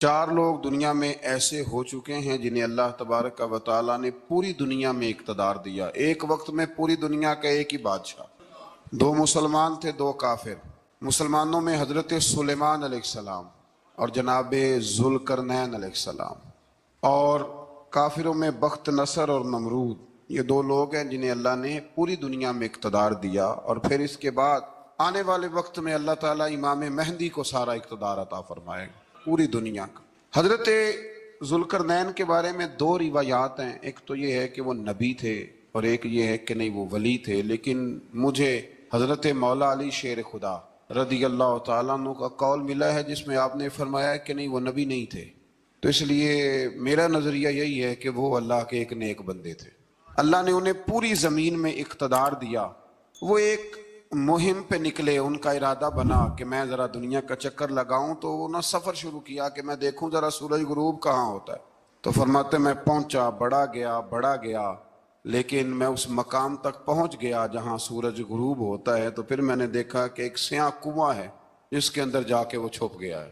چار لوگ دنیا میں ایسے ہو چکے ہیں جنہیں اللہ تبارک و تعالیٰ نے پوری دنیا میں اقتدار دیا، ایک وقت میں پوری دنیا کا ایک ہی بادشاہ۔ دو مسلمان تھے، دو کافر۔ مسلمانوں میں حضرت سلیمان علیہ السلام اور جناب ذوالقرنین علیہ السلام، اور کافروں میں بخت نصر اور نمرود۔ یہ دو لوگ ہیں جنہیں اللہ نے پوری دنیا میں اقتدار دیا، اور پھر اس کے بعد آنے والے وقت میں اللہ تعالیٰ امام مہدی کو سارا اقتدار عطا فرمائے گا پوری دنیا کا۔ حضرت ذوالقرنین کے بارے میں دو روایات ہیں، ایک تو یہ ہے کہ وہ نبی تھے اور ایک یہ ہے کہ نہیں وہ ولی تھے، لیکن مجھے حضرت مولا علی شیر خدا رضی اللہ تعالیٰ عنہ کا قول ملا ہے جس میں آپ نے فرمایا کہ نہیں وہ نبی نہیں تھے، تو اس لیے میرا نظریہ یہی ہے کہ وہ اللہ کے ایک نیک بندے تھے۔ اللہ نے انہیں پوری زمین میں اقتدار دیا۔ وہ ایک مہم پہ نکلے، ان کا ارادہ بنا کہ میں ذرا دنیا کا چکر لگاؤں، تو انہوں نے سفر شروع کیا کہ میں دیکھوں ذرا سورج غروب کہاں ہوتا ہے۔ تو فرماتے میں پہنچا، بڑا گیا، لیکن میں اس مقام تک پہنچ گیا جہاں سورج غروب ہوتا ہے، تو پھر میں نے دیکھا کہ ایک سیاہ کنواں ہے جس کے اندر جا کے وہ چھپ گیا ہے،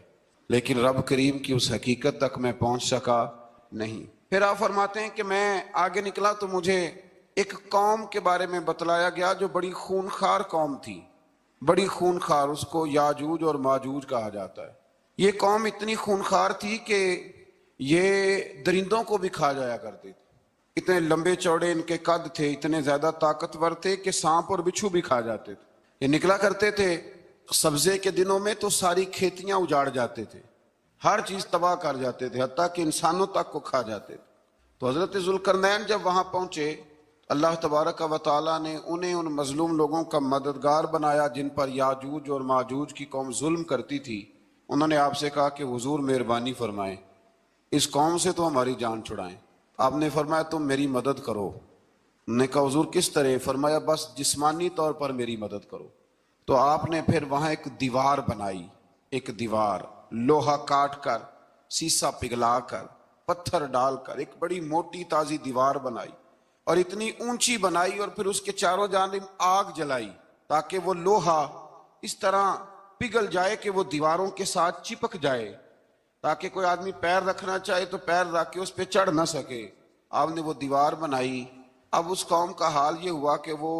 لیکن رب کریم کی اس حقیقت تک میں پہنچ سکا نہیں۔ پھر آپ فرماتے ہیں کہ میں آگے نکلا تو مجھے ایک قوم کے بارے میں بتلایا گیا جو بڑی خونخوار قوم تھی، بڑی خونخوار، اس کو یاجوج اور ماجوج کہا جاتا ہے۔ یہ قوم اتنی خونخوار تھی کہ یہ درندوں کو بھی کھا جایا کرتے تھے، اتنے لمبے چوڑے ان کے قد تھے، اتنے زیادہ طاقتور تھے کہ سانپ اور بچھو بھی کھا جاتے تھے۔ یہ نکلا کرتے تھے سبزے کے دنوں میں تو ساری کھیتیاں اجاڑ جاتے تھے، ہر چیز تباہ کر جاتے تھے، حتیٰ کہ انسانوں تک کو کھا جاتے تھے۔ تو حضرت ذوالقرنین جب وہاں پہنچے، اللہ تبارک و تعالیٰ نے انہیں ان مظلوم لوگوں کا مددگار بنایا جن پر یاجوج اور ماجوج کی قوم ظلم کرتی تھی۔ انہوں نے آپ سے کہا کہ حضور مہربانی فرمائیں، اس قوم سے تو ہماری جان چھڑائیں۔ آپ نے فرمایا تم میری مدد کرو۔ انہوں نے کہا حضور کس طرح؟ فرمایا بس جسمانی طور پر میری مدد کرو۔ تو آپ نے پھر وہاں ایک دیوار بنائی، ایک دیوار لوہا کاٹ کر، سیسا پگھلا کر، پتھر ڈال کر ایک بڑی موٹی تازی دیوار بنائی، اور اتنی اونچی بنائی، اور پھر اس کے چاروں جانب آگ جلائی تاکہ وہ لوہا اس طرح پگھل جائے کہ وہ دیواروں کے ساتھ چپک جائے، تاکہ کوئی آدمی پیر رکھنا چاہے تو پیر رکھ کے اس پہ چڑھ نہ سکے۔ آپ نے وہ دیوار بنائی۔ اب اس قوم کا حال یہ ہوا کہ وہ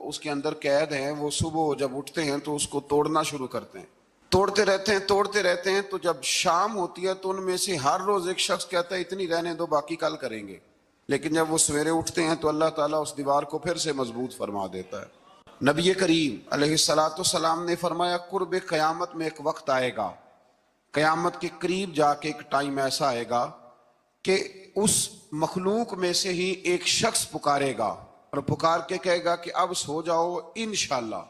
اس کے اندر قید ہیں، وہ صبح جب اٹھتے ہیں تو اس کو توڑنا شروع کرتے ہیں، توڑتے رہتے ہیں، تو جب شام ہوتی ہے تو ان میں سے ہر روز ایک شخص کہتا ہے اتنی رہنے دو باقی کل کریں گے، لیکن جب وہ سویرے اٹھتے ہیں تو اللہ تعالیٰ اس دیوار کو پھر سے مضبوط فرما دیتا ہے۔ نبی کریم علیہ السلام نے فرمایا قرب قیامت میں ایک وقت آئے گا، قیامت کے قریب جا کے ایک ٹائم ایسا آئے گا کہ اس مخلوق میں سے ہی ایک شخص پکارے گا اور پکار کے کہے گا کہ اب سو جاؤ انشاءاللہ۔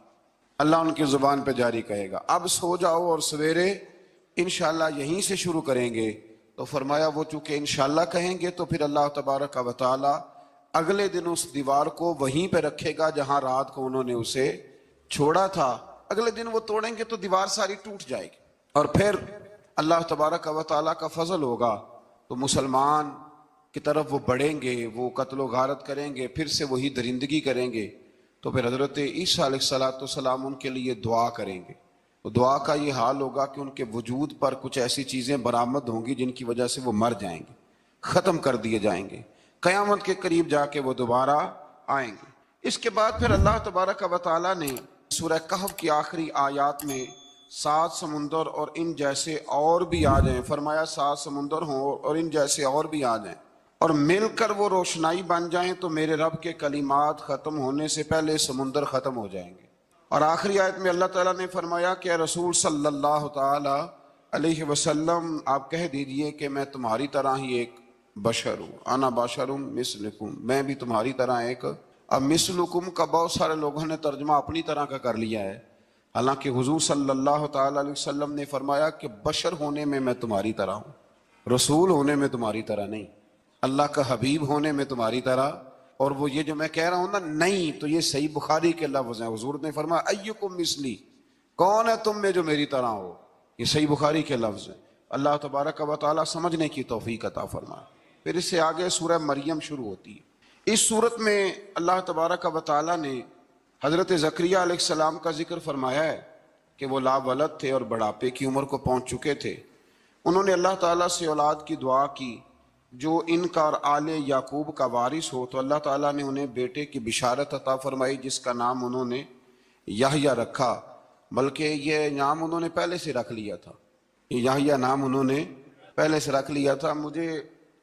اللہ ان کی زبان پہ جاری کہے گا اب سو جاؤ اور سویرے انشاءاللہ یہیں سے شروع کریں گے۔ تو فرمایا وہ چونکہ انشاءاللہ کہیں گے تو پھر اللہ تبارک و تعالی اگلے دن اس دیوار کو وہیں پہ رکھے گا جہاں رات کو انہوں نے اسے چھوڑا تھا۔ اگلے دن وہ توڑیں گے تو دیوار ساری ٹوٹ جائے گی، اور پھر اللہ تبارک و تعالیٰ کا فضل ہوگا تو مسلمان کی طرف وہ بڑھیں گے، وہ قتل و غارت کریں گے، پھر سے وہی درندگی کریں گے، تو پھر حضرت عیسیٰ علیہ السلام ان کے لیے دعا کریں گے۔ تو دعا کا یہ حال ہوگا کہ ان کے وجود پر کچھ ایسی چیزیں برآمد ہوں گی جن کی وجہ سے وہ مر جائیں گے، ختم کر دیے جائیں گے، قیامت کے قریب جا کے وہ دوبارہ آئیں گے۔ اس کے بعد پھر اللہ تبارک و تعالیٰ نے سورہ کہف کی آخری آیات میں 7 سمندر اور ان جیسے اور بھی آ جائیں، فرمایا 7 سمندر ہوں اور ان جیسے اور بھی آ جائیں اور مل کر وہ روشنائی بن جائیں تو میرے رب کے کلمات ختم ہونے سے پہلے سمندر ختم ہو جائیں گے۔ اور آخری آیت میں اللہ تعالیٰ نے فرمایا کہ اے رسول صلی اللہ تعالی علیہ وسلم آپ کہہ دیجئے کہ میں تمہاری طرح ہی ایک بشر ہوں، انا بشر مثلکم، میں بھی تمہاری طرح ایک۔ اب مثلکم کا بہت سارے لوگوں نے ترجمہ اپنی طرح کا کر لیا ہے، حالانکہ حضور صلی اللہ تعالی علیہ وسلم نے فرمایا کہ بشر ہونے میں تمہاری طرح ہوں، رسول ہونے میں تمہاری طرح نہیں، اللہ کا حبیب ہونے میں تمہاری طرح۔ اور وہ یہ جو میں کہہ رہا ہوں نا نہیں، تو یہ صحیح بخاری کے لفظ ہیں، حضور نے فرمایا ایکم مثلی، کون ہے تم میں جو میری طرح ہو، یہ صحیح بخاری کے لفظ ہیں۔ اللہ تبارک و تعالیٰ سمجھنے کی توفیق عطا فرمائے۔ پھر اس سے آگے سورہ مریم شروع ہوتی ہے۔ اس صورت میں اللہ تبارک و تعالیٰ نے حضرت زکریا علیہ السلام کا ذکر فرمایا ہے کہ وہ لا ولد تھے اور بڑھاپے کی عمر کو پہنچ چکے تھے۔ انہوں نے اللہ تعالیٰ سے اولاد کی دعا کی جو ان کا اور آل یعقوب کا وارث ہو، تو اللہ تعالیٰ نے انہیں بیٹے کی بشارت عطا فرمائی جس کا نام انہوں نے یحییٰ رکھا، بلکہ یہ نام انہوں نے پہلے سے رکھ لیا تھا، یہ یحییٰ نام انہوں نے پہلے سے رکھ لیا تھا۔ مجھے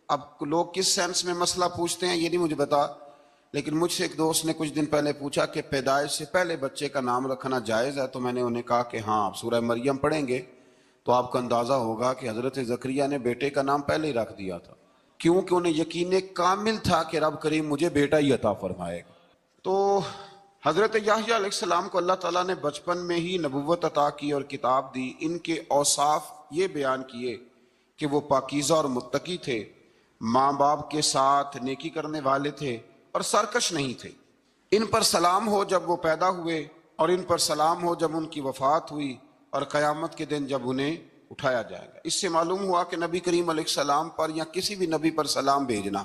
اب لوگ کس سینس میں مسئلہ پوچھتے ہیں یہ نہیں مجھے بتا، لیکن مجھ سے ایک دوست نے کچھ دن پہلے پوچھا کہ پیدائش سے پہلے بچے کا نام رکھنا جائز ہے، تو میں نے انہیں کہا کہ ہاں، آپ سورہ مریم پڑھیں گے تو آپ کو اندازہ ہوگا کہ حضرت زکریا نے بیٹے کا نام پہلے ہی رکھ دیا تھا، کیونکہ انہیں یقین کامل تھا کہ رب کریم مجھے بیٹا ہی عطا فرمائے گا۔ تو حضرت یحییٰ علیہ السلام کو اللہ تعالیٰ نے بچپن میں ہی نبوت عطا کی اور کتاب دی۔ ان کے اوصاف یہ بیان کیے کہ وہ پاکیزہ اور متقی تھے، ماں باپ کے ساتھ نیکی کرنے والے تھے اور سرکش نہیں تھے۔ ان پر سلام ہو جب وہ پیدا ہوئے، اور ان پر سلام ہو جب ان کی وفات ہوئی، اور قیامت کے دن جب انہیں اٹھایا جائے گا۔ اس سے معلوم ہوا کہ نبی کریم علیہ السلام پر یا کسی بھی نبی پر سلام بھیجنا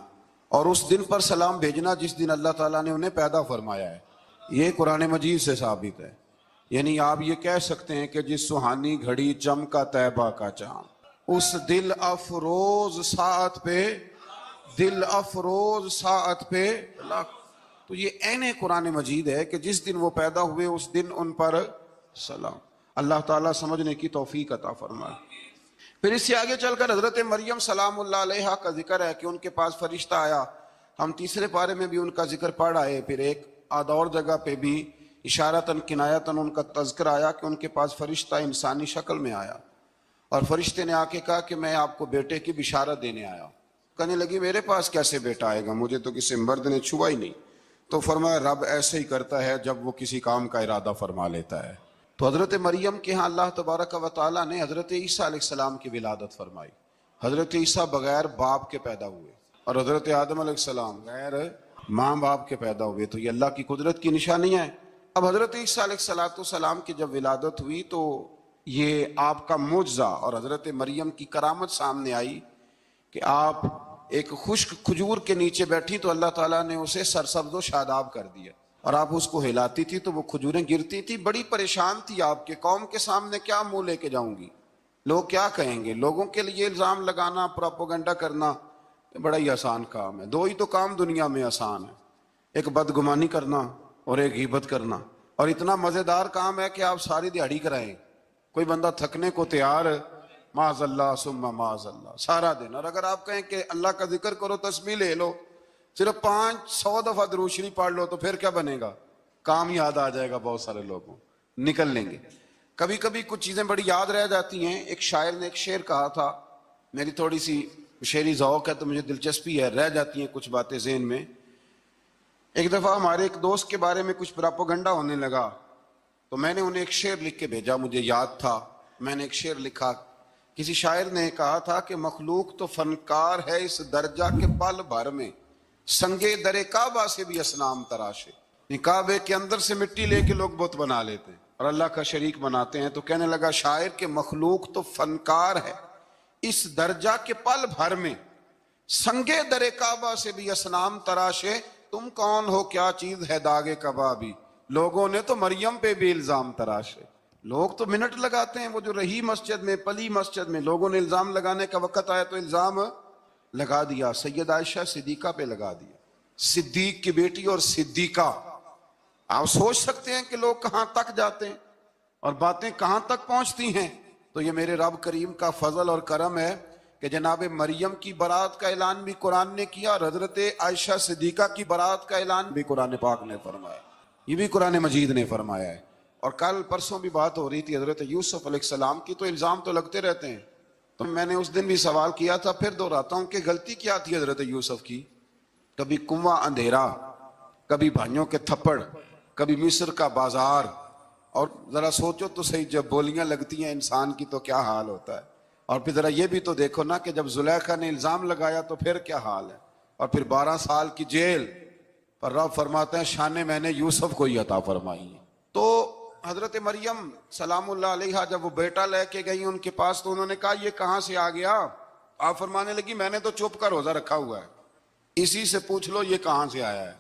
اور اس دن پر سلام بھیجنا جس دن اللہ تعالیٰ نے انہیں پیدا فرمایا ہے، یہ قرآن مجید سے ثابت ہے۔ یعنی آپ یہ کہہ سکتے ہیں کہ جس سہانی گھڑی چمکا طیبہ کا چاند، اس دل افروز ساعت پہ، دل افروز ساعت پہ، تو یہ عین قرآن مجید ہے کہ جس دن وہ پیدا ہوئے اس دن ان پر سلام۔ اللہ تعالیٰ سمجھنے کی توفیق عطا فرمائے۔ پھر اس سے آگے چل کر حضرت مریم سلام اللہ علیہا کا ذکر ہے کہ ان کے پاس فرشتہ آیا۔ ہم تیسرے پارے میں بھی ان کا ذکر پڑھ آئے، پھر ایک اور جگہ پہ بھی اشارتاً کنایتاً ان کا تذکر آیا کہ ان کے پاس فرشتہ انسانی شکل میں آیا، اور فرشتے نے آ کے کہا کہ میں آپ کو بیٹے کی بشارت دینے آیا۔ کہنے لگی میرے پاس کیسے بیٹا آئے گا، مجھے تو کسی مرد نے چھوا ہی نہیں۔ تو فرمایا رب ایسے ہی کرتا ہے جب وہ کسی کام کا ارادہ فرما لیتا ہے۔ تو حضرت مریم کے ہاں اللہ تبارک و تعالیٰ نے حضرت عیسیٰ علیہ السلام کی ولادت فرمائی۔ حضرت عیسیٰ بغیر باپ کے پیدا ہوئے، اور حضرت آدم علیہ السلام غیر ماں باپ کے پیدا ہوئے، تو یہ اللہ کی قدرت کی نشانی ہے۔ اب حضرت عیسیٰ علیہ السلام کی جب ولادت ہوئی تو یہ آپ کا معجزہ اور حضرت مریم کی کرامت سامنے آئی کہ آپ ایک خشک کھجور کے نیچے بیٹھی تو اللہ تعالیٰ نے اسے سرسبز و شاداب کر دیا، اور آپ اس کو ہلاتی تھی تو وہ کھجوریں گرتی تھی۔ بڑی پریشان تھی آپ کے قوم کے سامنے، کیا منہ لے کے جاؤں گی، لوگ کیا کہیں گے۔ لوگوں کے لیے الزام لگانا، پروپیگنڈا کرنا بڑا ہی آسان کام ہے۔ دو ہی تو کام دنیا میں آسان ہے، ایک بدگمانی کرنا اور ایک غیبت کرنا، اور اتنا مزیدار کام ہے کہ آپ ساری دیہڑی کرائیں، کوئی بندہ تھکنے کو تیار معاذ اللہ ثم معاذ اللہ سارا دن۔ اور اگر آپ کہیں کہ اللہ کا ذکر کرو، تسبیح لے لو، صرف 500 دفعہ درود شریف پڑھ لو، تو پھر کیا بنے گا، کام یاد آ جائے گا، بہت سارے لوگوں نکل لیں گے۔ کبھی کبھی کچھ چیزیں بڑی یاد رہ جاتی ہیں۔ ایک شاعر نے ایک شعر کہا تھا، میری تھوڑی سی شعری ذوق ہے تو مجھے دلچسپی ہے، رہ جاتی ہیں کچھ باتیں ذہن میں۔ ایک دفعہ ہمارے ایک دوست کے بارے میں کچھ پراپوگنڈا ہونے لگا، تو میں نے انہیں ایک شعر لکھ کے بھیجا، مجھے یاد تھا، میں نے ایک شعر لکھا۔ کسی شاعر نے کہا تھا کہ مخلوق تو فنکار ہے اس درجہ کے پل بھر میں، سنگے در کعبہ سے بھی اصنام تراشے۔ کعبے کے اندر سے مٹی لے کے لوگ بت بنا لیتے ہیں اور اللہ کا شریک بناتے ہیں۔ تو کہنے لگا شاعر کہ مخلوق تو فنکار ہے اس درجہ کے پل بھر میں، سنگے در کعبہ سے بھی اصنام تراشے۔ تم کون ہو، کیا چیز ہے داغ کبابی، لوگوں نے تو مریم پہ بھی الزام تراشے۔ لوگ تو منٹ لگاتے ہیں، وہ جو رہی مسجد میں، پلی مسجد میں، لوگوں نے الزام لگانے کا وقت آیا تو الزام لگا دیا، سید عائشہ صدیقہ پہ لگا دیا، صدیق کی بیٹی اور صدیقہ۔ آپ سوچ سکتے ہیں کہ لوگ کہاں تک جاتے ہیں اور باتیں کہاں تک پہنچتی ہیں۔ تو یہ میرے رب کریم کا فضل اور کرم ہے کہ جناب مریم کی برات کا اعلان بھی قرآن نے کیا، اور حضرت عائشہ صدیقہ کی برات کا اعلان بھی قرآن پاک نے فرمایا، یہ بھی قرآن مجید نے فرمایا ہے۔ اور کل پرسوں بھی بات ہو رہی تھی حضرت یوسف علیہ السلام کی، تو الزام تو لگتے رہتے ہیں۔ تو میں نے اس دن بھی سوال کیا تھا، پھر دہراتا ہوں کہ غلطی کیا تھی حضرت یوسف کی؟ کبھی کنواں اندھیرا، کبھی بھائیوں کے تھپڑ، کبھی مصر کا بازار، اور ذرا سوچو تو صحیح، جب بولیاں لگتی ہیں انسان کی تو کیا حال ہوتا ہے۔ اور پھر ذرا یہ بھی تو دیکھو نا کہ جب زلیخا نے الزام لگایا تو پھر کیا حال ہے، اور پھر 12 سال کی جیل پر رب فرماتے ہیں شان میں نے یوسف کو ہی عطا فرمائی ہے۔ تو حضرت مریم سلام اللہ علیہا جب وہ بیٹا لے کے گئی ان کے پاس تو انہوں نے کہا یہ کہاں سے آ گیا؟ آپ فرمانے لگی میں نے تو چپ کر روزہ رکھا ہوا ہے، اسی سے پوچھ لو یہ کہاں سے آیا ہے،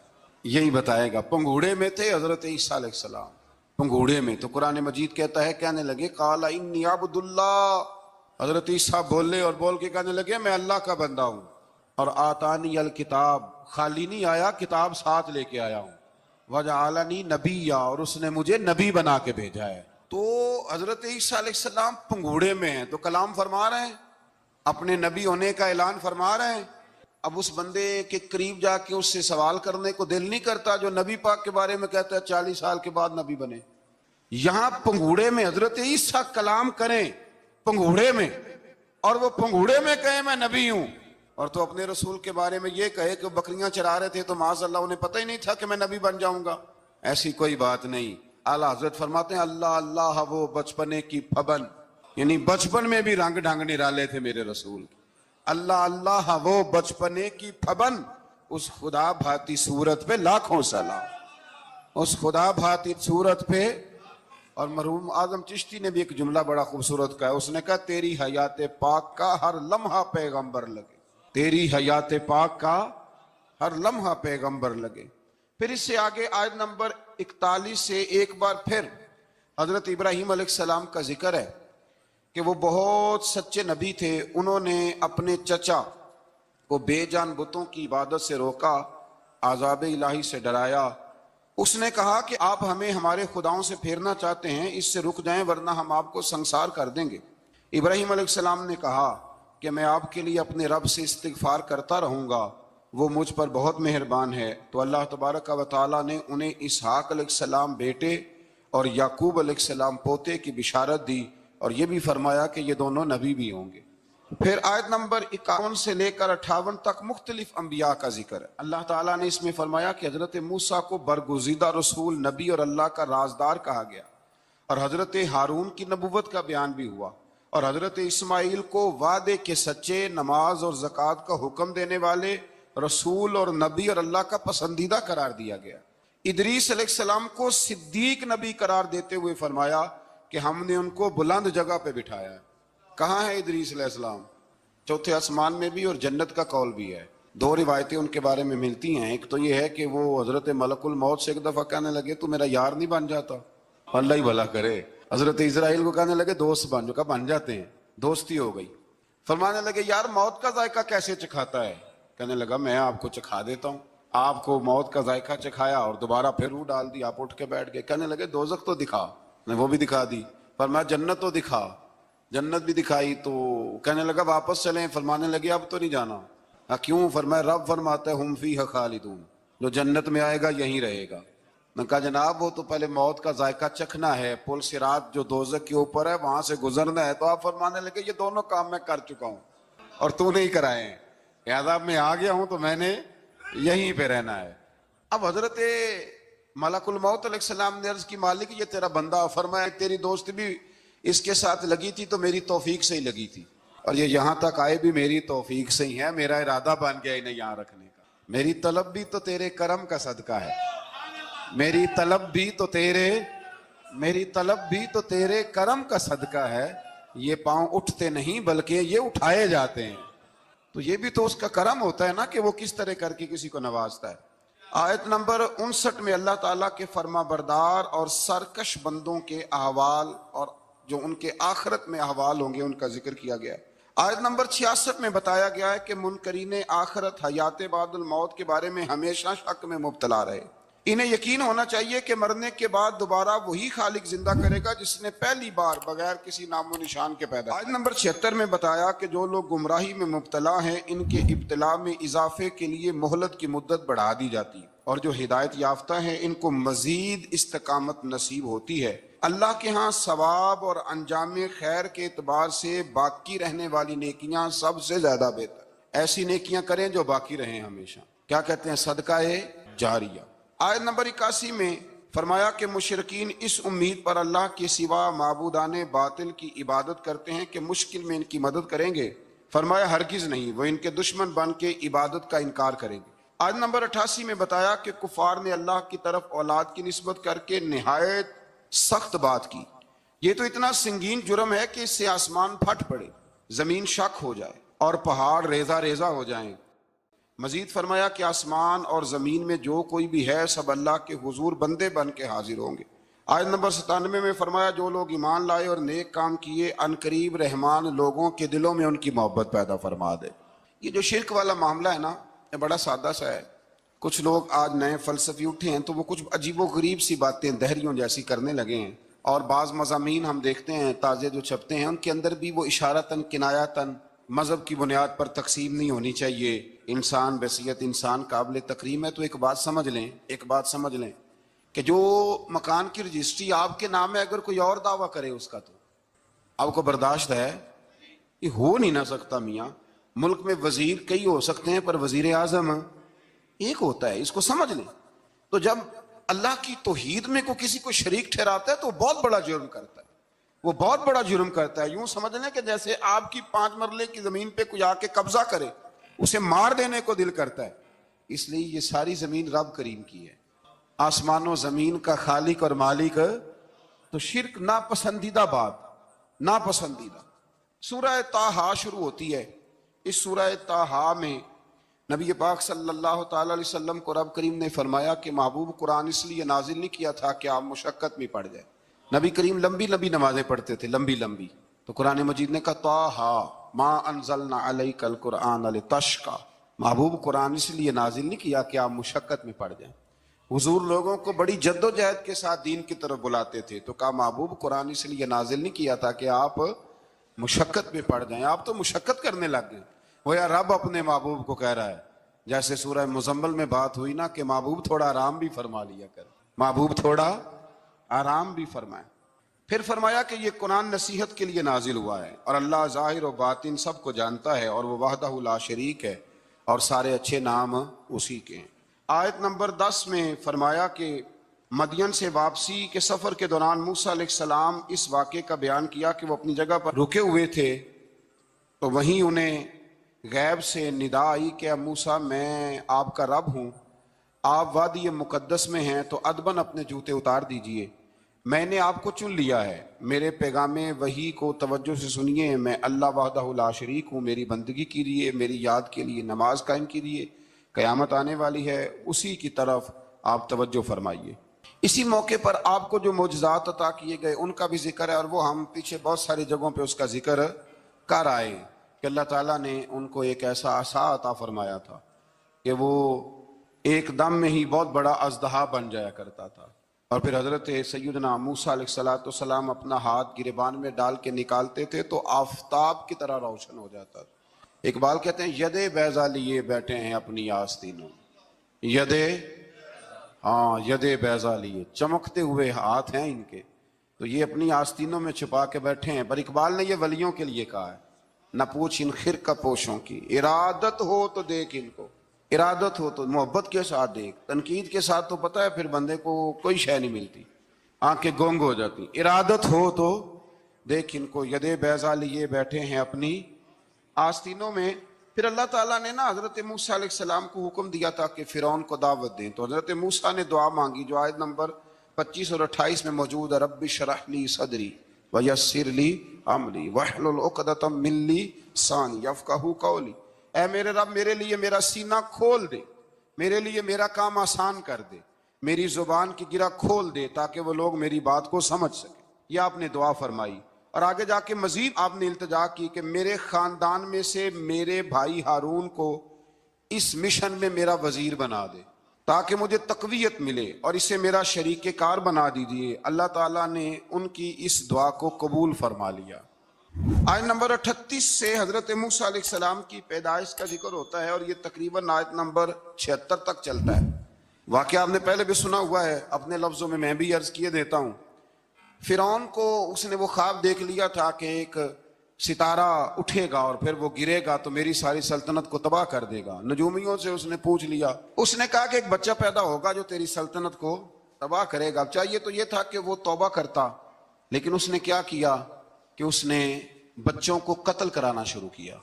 یہی بتائے گا۔ پنگوڑے میں تھے حضرت عیسیٰ علیہ السلام، پنگوڑے میں۔ تو قرآن مجید کہتا ہے، کہنے لگے قال انی عبد اللہ، حضرت عیسیٰ بولے اور بول کے کہنے لگے میں اللہ کا بندہ ہوں، اور آتانی الکتاب، خالی نہیں آیا، کتاب ساتھ لے کے آیا ہوں، وجعلنی نبیّا، اور اس نے مجھے نبی بنا کے بھیجا ہے۔ تو حضرت عیسیٰ علیہ السلام پنگوڑے میں ہیں تو کلام فرما رہے ہیں، اپنے نبی ہونے کا اعلان فرما رہے ہیں۔ اب اس بندے کے قریب جا کے اس سے سوال کرنے کو دل نہیں کرتا جو نبی پاک کے بارے میں کہتا ہے 40 سال کے بعد نبی بنے۔ یہاں پنگوڑے میں حضرت عیسیٰ کلام کریں، پنگوڑے میں، اور وہ پنگوڑے میں کہے میں نبی ہوں، اور تو اپنے رسول کے بارے میں یہ کہے کہ بکریاں چرا رہے تھے تو معاذ اللہ انہیں پتہ ہی نہیں تھا کہ میں نبی بن جاؤں گا۔ ایسی کوئی بات نہیں۔ اعلیٰ حضرت فرماتے ہیں اللہ اللہ وہ بچپنے کی پھبن، یعنی بچپن میں بھی رنگ ڈھنگ نرالے تھے میرے رسول۔ اللہ اللہ وہ بچپنے کی پھبن، اس خدا بھاتی صورت پہ لاکھوں سلام، اس خدا بھاتی صورت پہ۔ اور مرحوم اعظم چشتی نے بھی ایک جملہ بڑا خوبصورت کہا، اس نے کہا تیری حیات پاک کا ہر لمحہ پیغمبر لگے، تیری حیات پاک کا ہر لمحہ پیغمبر لگے۔ پھر اس سے آگے آیت نمبر 41 سے ایک بار پھر حضرت ابراہیم علیہ السلام کا ذکر ہے کہ وہ بہت سچے نبی تھے، انہوں نے اپنے چچا کو بے جان بتوں کی عبادت سے روکا، عذاب الہی سے ڈرایا۔ اس نے کہا کہ آپ ہمیں ہمارے خداؤں سے پھیرنا چاہتے ہیں، اس سے رک جائیں ورنہ ہم آپ کو سنسار کر دیں گے۔ ابراہیم علیہ السلام نے کہا کہ میں آپ کے لیے اپنے رب سے استغفار کرتا رہوں گا، وہ مجھ پر بہت مہربان ہے۔ تو اللہ تبارک و تعالیٰ نے انہیں اسحاق علیہ السلام بیٹے اور یعقوب علیہ السلام پوتے کی بشارت دی، اور یہ بھی فرمایا کہ یہ دونوں نبی بھی ہوں گے۔ پھر آیت نمبر 51 سے لے کر 58 تک مختلف انبیاء کا ذکر ہے۔ اللہ تعالیٰ نے اس میں فرمایا کہ حضرت موسیٰ کو برگزیدہ رسول، نبی اور اللہ کا رازدار کہا گیا، اور حضرت ہارون کی نبوت کا بیان بھی ہوا، اور حضرت اسماعیل کو وعدے کے سچے، نماز اور زکوٰۃ کا حکم دینے والے رسول اور نبی اور اللہ کا پسندیدہ قرار دیا گیا۔ ادریس علیہ السلام کو صدیق نبی قرار دیتے ہوئے فرمایا کہ ہم نے ان کو بلند جگہ پہ بٹھایا ہے۔ کہاں ہے ادریس علیہ السلام؟ چوتھے آسمان میں بھی، اور جنت کا قول بھی ہے۔ دو روایتیں ان کے بارے میں ملتی ہیں، ایک تو یہ ہے کہ وہ حضرت ملک الموت سے ایک دفعہ کہنے لگے تو میرا یار نہیں بن جاتا، اللہ ہی بھلا کرے۔ حضرت اسرائیل کو کہنے لگے دوست بن جو، کہا بن جاتے ہیں، دوستی ہو گئی۔ فرمانے لگے یار موت کا ذائقہ کیسے چکھاتا ہے؟ کہنے لگا میں آپ کو چکھا دیتا ہوں۔ آپ کو موت کا ذائقہ چکھایا اور دوبارہ پھر روح ڈال دی، آپ اٹھ کے بیٹھ گئے۔ کہنے لگے دوزخ تو دکھا، نے وہ بھی دکھا دی۔ فرمایا جنت تو دکھا، جنت بھی دکھائی۔ تو کہنے لگا واپس چلیں، فرمانے لگے اب تو نہیں جانا۔ کیوں؟ فرمایا رب فرماتا ہے ہم فیہا خالدون، جو جنت میں آئے گا یہیں رہے گا۔ میں کہا جناب وہ تو پہلے موت کا ذائقہ چکھنا ہے، پل صراط جو دوزخ کے اوپر ہے وہاں سے گزرنا ہے۔ تو آپ فرمانے لگے یہ دونوں کام میں کر چکا ہوں اور تو نہیں کرائے ہیں، لہذا میں آ گیا ہوں تو میں نے یہیں پہ رہنا ہے۔ اب حضرت ملک الموت علیہ السلام نے عرض کی مالک یہ تیرا بندہ، فرمایا تیری دوست بھی اس کے ساتھ لگی تھی تو میری توفیق سے ہی لگی تھی، اور یہ یہاں تک آئے بھی میری توفیق سے ہی ہے، میرا ارادہ بن گیا انہیں یہاں رکھنے کا۔ میری طلب بھی تو تیرے کرم کا صدقہ ہے، میری طلب بھی تو تیرے کرم کا صدقہ ہے۔ یہ پاؤں اٹھتے نہیں بلکہ یہ اٹھائے جاتے ہیں، تو یہ بھی تو اس کا کرم ہوتا ہے نا کہ وہ کس طرح کر کے کسی کو نوازتا ہے۔ آیت نمبر 59 میں اللہ تعالیٰ کے فرما بردار اور سرکش بندوں کے احوال اور جو ان کے آخرت میں احوال ہوں گے ان کا ذکر کیا گیا ہے۔ آیت نمبر 66 میں بتایا گیا ہے کہ منکرین آخرت حیات بعد الموت کے بارے میں ہمیشہ شک میں مبتلا رہے، انہیں یقین ہونا چاہیے کہ مرنے کے بعد دوبارہ وہی خالق زندہ کرے گا جس نے پہلی بار بغیر کسی نام و نشان کے پیدا۔ آیت نمبر 76 میں بتایا کہ جو لوگ گمراہی میں مبتلا ہیں ان کے ابتلا میں اضافے کے لیے مہلت کی مدت بڑھا دی جاتی، اور جو ہدایت یافتہ ہیں ان کو مزید استقامت نصیب ہوتی ہے۔ اللہ کے ہاں ثواب اور انجام خیر کے اعتبار سے باقی رہنے والی نیکیاں سب سے زیادہ بہتر، ایسی نیکیاں کریں جو باقی رہیں ہمیشہ، کیا کہتے ہیں صدقہ جاریہ۔ آیت نمبر 81 میں فرمایا کہ مشرکین اس امید پر اللہ کے سوا معبودان باطل کی عبادت کرتے ہیں کہ مشکل میں ان کی مدد کریں گے، فرمایا ہرگز نہیں، وہ ان کے دشمن بن کے عبادت کا انکار کریں گے۔ آیت نمبر 88 میں بتایا کہ کفار نے اللہ کی طرف اولاد کی نسبت کر کے نہایت سخت بات کی، یہ تو اتنا سنگین جرم ہے کہ اس سے آسمان پھٹ پڑے، زمین شک ہو جائے اور پہاڑ ریزہ ریزہ ہو جائیں۔ مزید فرمایا کہ آسمان اور زمین میں جو کوئی بھی ہے سب اللہ کے حضور بندے بن کے حاضر ہوں گے، آیت نمبر 97 میں فرمایا جو لوگ ایمان لائے اور نیک کام کیے عنقریب رحمان لوگوں کے دلوں میں ان کی محبت پیدا فرما دے۔ یہ جو شرک والا معاملہ ہے نا، یہ بڑا سادہ سا ہے۔ کچھ لوگ آج نئے فلسفی اٹھے ہیں تو وہ کچھ عجیب و غریب سی باتیں دہریوں جیسی کرنے لگے ہیں، اور بعض مضامین ہم دیکھتے ہیں تازے جو چھپتے ہیں ان کے اندر بھی وہ اشارتاً کنایاتاً مذہب کی بنیاد پر تقسیم نہیں ہونی چاہیے، انسان بحیثیت انسان قابل تکریم ہے۔ تو ایک بات سمجھ لیں کہ جو مکان کی رجسٹری آپ کے نام ہے، اگر کوئی اور دعویٰ کرے اس کا تو آپ کو برداشت ہے؟ یہ ہو نہیں نہ سکتا میاں۔ ملک میں وزیر کئی ہو سکتے ہیں پر وزیر اعظم ایک ہوتا ہے، اس کو سمجھ لیں۔ تو جب اللہ کی توحید میں کو کسی کو شریک ٹھہراتا ہے تو وہ بہت بڑا جرم کرتا ہے، وہ بہت بڑا جرم کرتا ہے۔ یوں سمجھ لیں کہ جیسے آپ کی 5 مرلے کی زمین پہ کوئی آ کے قبضہ کرے، اسے مار دینے کو دل کرتا ہے۔ اس لیے یہ ساری زمین رب کریم کی ہے، آسمان و زمین کا خالق اور مالک۔ تو شرک ناپسندیدہ بات، ناپسندیدہ۔ سورہ طٰہٰ شروع ہوتی ہے۔ اس سورہ طٰہٰ میں نبی پاک صلی اللہ تعالی علیہ وسلم کو رب کریم نے فرمایا کہ محبوب قرآن اس لیے نازل نہیں کیا تھا کہ آپ مشقت میں پڑ جائے۔ نبی کریم لمبی لمبی نمازیں پڑھتے تھے، لمبی لمبی، تو قرآن مجید نے کہا طٰہٰ ما انزلنا علیک القرآن لتشقیٰ، محبوب قرآن اس لیے نازل نہیں کیا کہ آپ مشقت میں پڑ جائیں۔ حضور لوگوں کو بڑی جد و جہد کے ساتھ دین کی طرف بلاتے تھے، تو کہا محبوب قرآن اس لیے نازل نہیں کیا تھا کہ آپ مشقت میں پڑ جائیں، آپ تو مشقت کرنے لگ گئے۔ وہ یا رب اپنے محبوب کو کہہ رہا ہے، جیسے سورہ مزمل میں بات ہوئی نا کہ محبوب تھوڑا آرام بھی فرما لیا کر، محبوب تھوڑا آرام بھی فرمائے۔ پھر فرمایا کہ یہ قرآن نصیحت کے لیے نازل ہوا ہے، اور اللہ ظاہر و باطن سب کو جانتا ہے، اور وہ وحدہ لا شریک ہے، اور سارے اچھے نام اسی کے ہیں۔ آیت نمبر 10 میں فرمایا کہ مدین سے واپسی کے سفر کے دوران موسیٰ علیہ السلام اس واقعے کا بیان کیا کہ وہ اپنی جگہ پر رکے ہوئے تھے، تو وہیں انہیں غیب سے ندا آئی کہ موسیٰ میں آپ کا رب ہوں، آپ وادی مقدس میں ہیں تو ادباً اپنے جوتے اتار دیجئے، میں نے آپ کو چن لیا ہے، میرے پیغام وحی کو توجہ سے سنیے، میں اللہ وحدہ لا شریک ہوں، میری بندگی کیجیے، میری یاد کے لیے نماز قائم کیجیے، قیامت آنے والی ہے، اسی کی طرف آپ توجہ فرمائیے۔ اسی موقع پر آپ کو جو معجزات عطا کیے گئے ان کا بھی ذکر ہے، اور وہ ہم پیچھے بہت ساری جگہوں پہ اس کا ذکر کر آئے کہ اللہ تعالیٰ نے ان کو ایک ایسا عصا عطا فرمایا تھا کہ وہ ایک دم میں ہی بہت بڑا اژدہا بن جایا کرتا تھا، اور پھر حضرت سیدنا موسیٰ علیہ السلام اپنا ہاتھ گریبان میں ڈال کے نکالتے تھے تو آفتاب کی طرح روشن ہو جاتا تھا۔ اقبال کہتے ہیں ید بیضا لیے بیٹھے ہیں اپنی آستینوں، ید بیضا لیے، چمکتے ہوئے ہاتھ ہیں ان کے، تو یہ اپنی آستینوں میں چھپا کے بیٹھے ہیں۔ پر اقبال نے یہ ولیوں کے لیے کہا ہے، نہ پوچھ ان خرقہ پوشوں کی، ارادت ہو تو دیکھ ان کو، ارادت ہو تو محبت کے ساتھ دیکھ، تنقید کے ساتھ تو پتہ ہے پھر بندے کو کوئی شے نہیں ملتی، آنکھیں گونگ ہو جاتی۔ ارادت ہو تو دیکھ ان کو، ید بیضا لیے بیٹھے ہیں اپنی آستینوں میں۔ پھر اللہ تعالیٰ نے نا حضرت موسیٰ علیہ السلام کو حکم دیا تھا کہ فرعون کو دعوت دیں، تو حضرت موسیٰ نے دعا مانگی جو آیت نمبر 25 اور 28 میں موجود ہے، رب اشرح لی صدری ویسر لی امری واحلل عقدۃ من لسانی یفقہوا قولی، اے میرے رب میرے لیے میرا سینہ کھول دے، میرے لیے میرا کام آسان کر دے، میری زبان کی گرہ کھول دے تاکہ وہ لوگ میری بات کو سمجھ سکیں۔ یہ آپ نے دعا فرمائی، اور آگے جا کے مزید آپ نے التجا کی کہ میرے خاندان میں سے میرے بھائی ہارون کو اس مشن میں میرا وزیر بنا دے تاکہ مجھے تقویت ملے، اور اسے میرا شریک کار بنا دیجیے۔ اللہ تعالیٰ نے ان کی اس دعا کو قبول فرما لیا۔ آیت نمبر 38 سے حضرت موسیٰ علیہ السلام کی پیدائش کا ذکر ہوتا ہے، اور یہ تقریباً آیت نمبر 76 تک چلتا ہے۔ واقعہ آپ نے پہلے بھی سنا ہوا ہے، اپنے لفظوں میں بھی عرض کیے دیتا ہوں۔ فرعون کو اس نے وہ خواب دیکھ لیا تھا کہ ایک ستارہ اٹھے گا اور پھر وہ گرے گا تو میری ساری سلطنت کو تباہ کر دے گا۔ نجومیوں سے اس نے پوچھ لیا، اس نے کہا کہ ایک بچہ پیدا ہوگا جو تیری سلطنت کو تباہ کرے گا۔ چاہیے تو یہ تھا کہ وہ توبہ کرتا، لیکن اس نے کیا کیا کہ اس نے بچوں کو قتل کرانا شروع کیا۔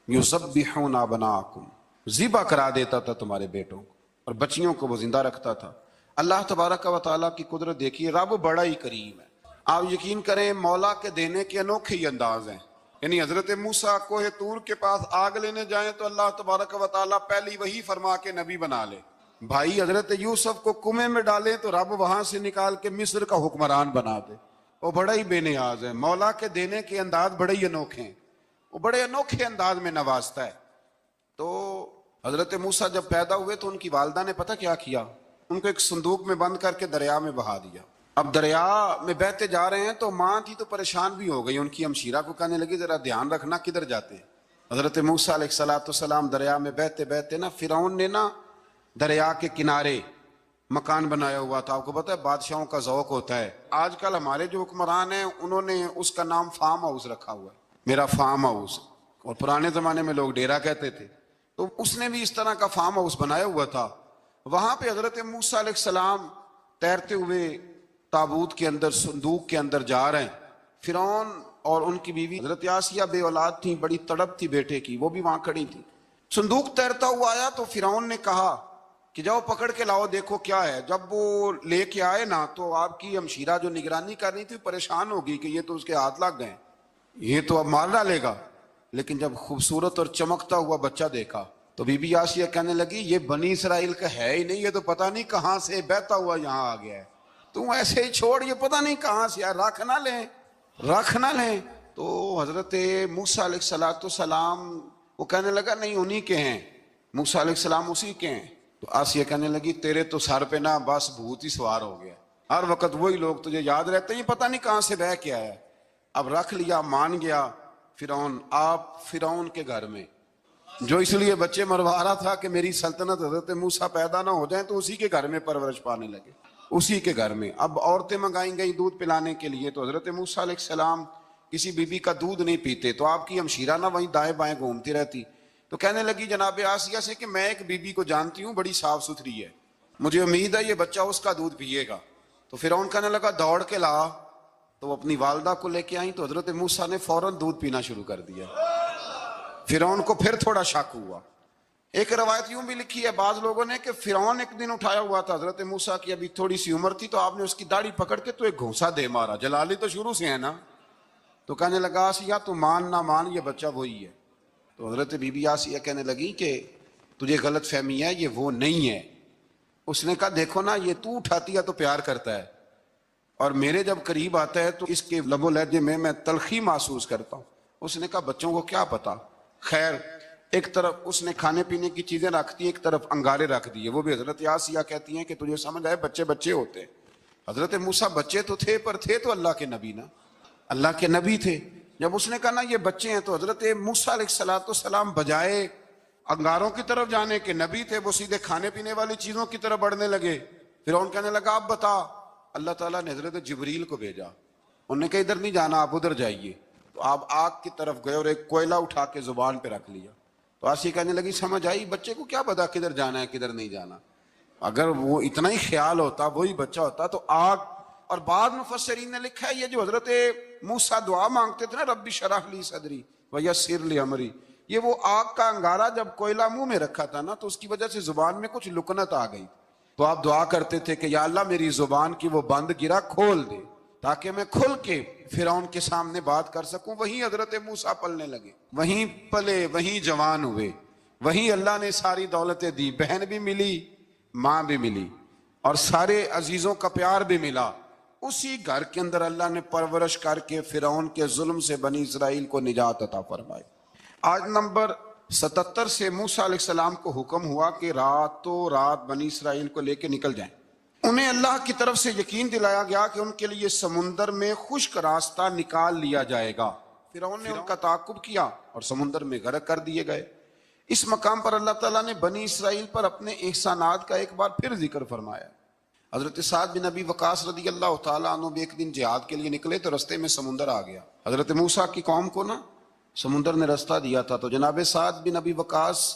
یذبحون ابناءکم، ذبح کرا دیتا تھا تمہارے بیٹوں کو، اور بچیوں کو وہ زندہ رکھتا تھا۔ اللہ تبارک و تعالیٰ کی قدرت دیکھیے، رب بڑا ہی کریم ہے۔ آپ یقین کریں مولا کے دینے کے انوکھے ہی انداز ہیں۔ یعنی حضرت موسیٰ کوہ طور کے پاس آگ لینے جائیں تو اللہ تبارک و تعالیٰ پہلی وہی فرما کے نبی بنا لے، بھائی حضرت یوسف کو کنویں میں ڈالیں تو رب وہاں سے نکال کے مصر کا حکمران بنا دے. وہ بڑا ہی بے نیاز ہے. مولا کے دینے کے انداز بڑے ہی انوکھے ہیں. وہ بڑے انوکھے انداز میں نوازتا ہے. تو حضرت موسیٰ جب پیدا ہوئے تو ان کی والدہ نے پتہ کیا کیا؟ ان کو ایک صندوق میں بند کر کے دریا میں بہا دیا. اب دریا میں بہتے جا رہے ہیں تو ماں تھی تو پریشان بھی ہو گئی. ان کی ہمشیرہ کو کہنے لگی ذرا دھیان رکھنا کدھر جاتے ہیں. حضرت موسیٰ علیہ السلام دریا میں بہتے بہتے نا فرعون نے نا دریا کے کنارے مکان بنایا ہوا تھا. آپ کو پتہ ہے بادشاہوں کا ذوق ہوتا ہے. آج کل ہمارے جو حکمران ہیں انہوں نے اس کا نام فارم ہاؤس رکھا ہوا ہے, میرا فارم ہاؤس. اور پرانے زمانے میں لوگ ڈیرا کہتے تھے. تو اس نے بھی اس طرح کا فارم ہاؤس بنایا ہوا تھا. وہاں پہ حضرت موسیٰ علیہ السلام تیرتے ہوئے تابوت کے اندر صندوق کے اندر جا رہے ہیں. فرعون اور ان کی بیوی حضرت آسیہ بے اولاد تھیں, بڑی تڑپ تھی بیٹے کی, وہ بھی وہاں کھڑی تھی. صندوق تیرتا ہوا آیا تو فرعون نے کہا کہ جاؤ پکڑ کے لاؤ دیکھو کیا ہے. جب وہ لے کے آئے نا تو آپ کی ہمشیرہ جو نگرانی کر رہی تھی پریشان ہوگی کہ یہ تو اس کے ہاتھ لگ گئے, یہ تو اب مار ڈالے گا. لیکن جب خوبصورت اور چمکتا ہوا بچہ دیکھا تو بی بی آسیہ کہنے لگی یہ بنی اسرائیل کا ہے ہی نہیں, یہ تو پتہ نہیں کہاں سے بہتا ہوا یہاں آ گیا ہے. تم ایسے ہی چھوڑ, یہ پتہ نہیں کہاں سے, رکھ نہ لیں. تو حضرت موسیٰ علیہ السلام وہ کہنے لگا نہیں انہی کے ہیں, موسیٰ علیہ السلام اسی کے ہیں. تو آسیہ کہنے لگی تیرے تو سر پہ نا بس بھوت ہی سوار ہو گیا, ہر وقت وہی لوگ تجھے یاد رہتے ہیں, یہ پتہ نہیں کہاں سے بہ کے آیا. اب رکھ لیا, مان گیا فرعون. آپ فرعون کے گھر میں جو اس لیے بچے مروا رہا تھا کہ میری سلطنت حضرت موسیٰ پیدا نہ ہو جائیں, تو اسی کے گھر میں پرورش پانے لگے, اسی کے گھر میں. اب عورتیں منگائیں گئی دودھ پلانے کے لیے, تو حضرت موسیٰ علیہ السلام کسی بی بی کا دودھ نہیں پیتے, تو آپ کی ہمشیرہ نہ وہیں دائیں بائیں گھومتی رہتی. تو کہنے لگی جناب آسیہ سے کہ میں ایک بی بی کو جانتی ہوں, بڑی صاف ستھری ہے, مجھے امید ہے یہ بچہ اس کا دودھ پیے گا. تو فرعون کہنے لگا دوڑ کے لا. تو وہ اپنی والدہ کو لے کے آئیں تو حضرت موسیٰ نے فوراً دودھ پینا شروع کر دیا. فرعون کو پھر تھوڑا شک ہوا. ایک روایت یوں بھی لکھی ہے بعض لوگوں نے کہ فرعون ایک دن اٹھایا ہوا تھا حضرت موسیٰ کی, ابھی تھوڑی سی عمر تھی, تو آپ نے اس کی داڑھی پکڑ کے تو ایک گھونسا دے مارا. جلالی تو شروع سے ہے نا. تو کہنے لگا آسیہ تو مان نہ مان یہ بچہ وہی ہے. تو حضرت بی بی آسیہ کہنے لگی کہ تجھے غلط فہمی ہے, یہ وہ نہیں ہے. اس نے کہا دیکھو نا یہ تو اٹھاتی ہے تو پیار کرتا ہے, اور میرے جب قریب آتا ہے تو اس کے لب و لہجے میں تلخی محسوس کرتا ہوں. اس نے کہا بچوں کو کیا پتا. خیر ایک طرف اس نے کھانے پینے کی چیزیں رکھ دی, ایک طرف انگارے رکھ دیے. وہ بھی حضرت آسیہ کہتی ہیں کہ تجھے سمجھ آئے بچے بچے ہوتے ہیں. حضرت موسیٰ بچے تو تھے پر تھے تو اللہ کے نبی نا, اللہ کے نبی تھے. جب اس نے کہا نا یہ بچے ہیں, تو حضرت موسیٰ علیہ السلام بجائے انگاروں کی طرف جانے کے نبی تھے, وہ سیدھے کھانے پینے والی چیزوں کی طرف بڑھنے لگے. فرعون کہنے لگا اب بتا. اللہ تعالیٰ نے حضرت جبریل کو بھیجا, انہوں نے کہا ادھر نہیں جانا آپ ادھر جائیے. تو آپ آگ کی طرف گئے اور ایک کوئلہ اٹھا کے زبان پہ رکھ لیا. تو آسیہ کہنے لگی سمجھ آئی, بچے کو کیا پتا کدھر جانا ہے کدھر نہیں جانا. اگر وہ اتنا ہی خیال ہوتا وہی بچہ ہوتا تو آگ. اور بعض مفسرین نے لکھا ہے یہ جو حضرت موسیٰ دعا مانگتے تھے نا ربی شرح لی صدری ویسر لی امری, یہ وہ آگ کا انگارہ جب کوئلہ منہ میں رکھا تھا نا تو اس کی وجہ سے زبان میں کچھ لکنت آ گئی. تو آپ دعا کرتے تھے کہ یا اللہ میری زبان کی وہ بند گرا کھول دے تاکہ میں کھل کے فرعون کے سامنے بات کر سکوں. وہیں حضرت موسیٰ پلنے لگے, وہیں پلے, وہیں جوان ہوئے, وہیں اللہ نے ساری دولتیں دی, بہن بھی ملی, ماں بھی ملی, اور سارے عزیزوں کا پیار بھی ملا. اسی گھر کے اندر اللہ نے پرورش کر کے فرعون کے ظلم سے بنی اسرائیل کو نجات عطا فرمائی. آج نمبر 77 سے موسیٰ علیہ السلام کو حکم ہوا کہ راتوں رات بنی اسرائیل کو لے کے نکل جائیں. انہیں اللہ کی طرف سے یقین دلایا گیا کہ ان کے لیے سمندر میں خشک راستہ نکال لیا جائے گا. فرعون نے ان کا تعاقب کیا اور سمندر میں غرق کر دیے گئے. اس مقام پر اللہ تعالیٰ نے بنی اسرائیل پر اپنے احسانات کا ایک بار پھر ذکر فرمایا. حضرت سعد بن ابی وقاص رضی اللہ تعالیٰ عنہ بھی ایک دن جہاد کے لیے نکلے تو رستے میں سمندر آ گیا. حضرت موسیٰ کی قوم کو نا سمندر نے رستہ دیا تھا. تو جناب سعد بن ابی وقاص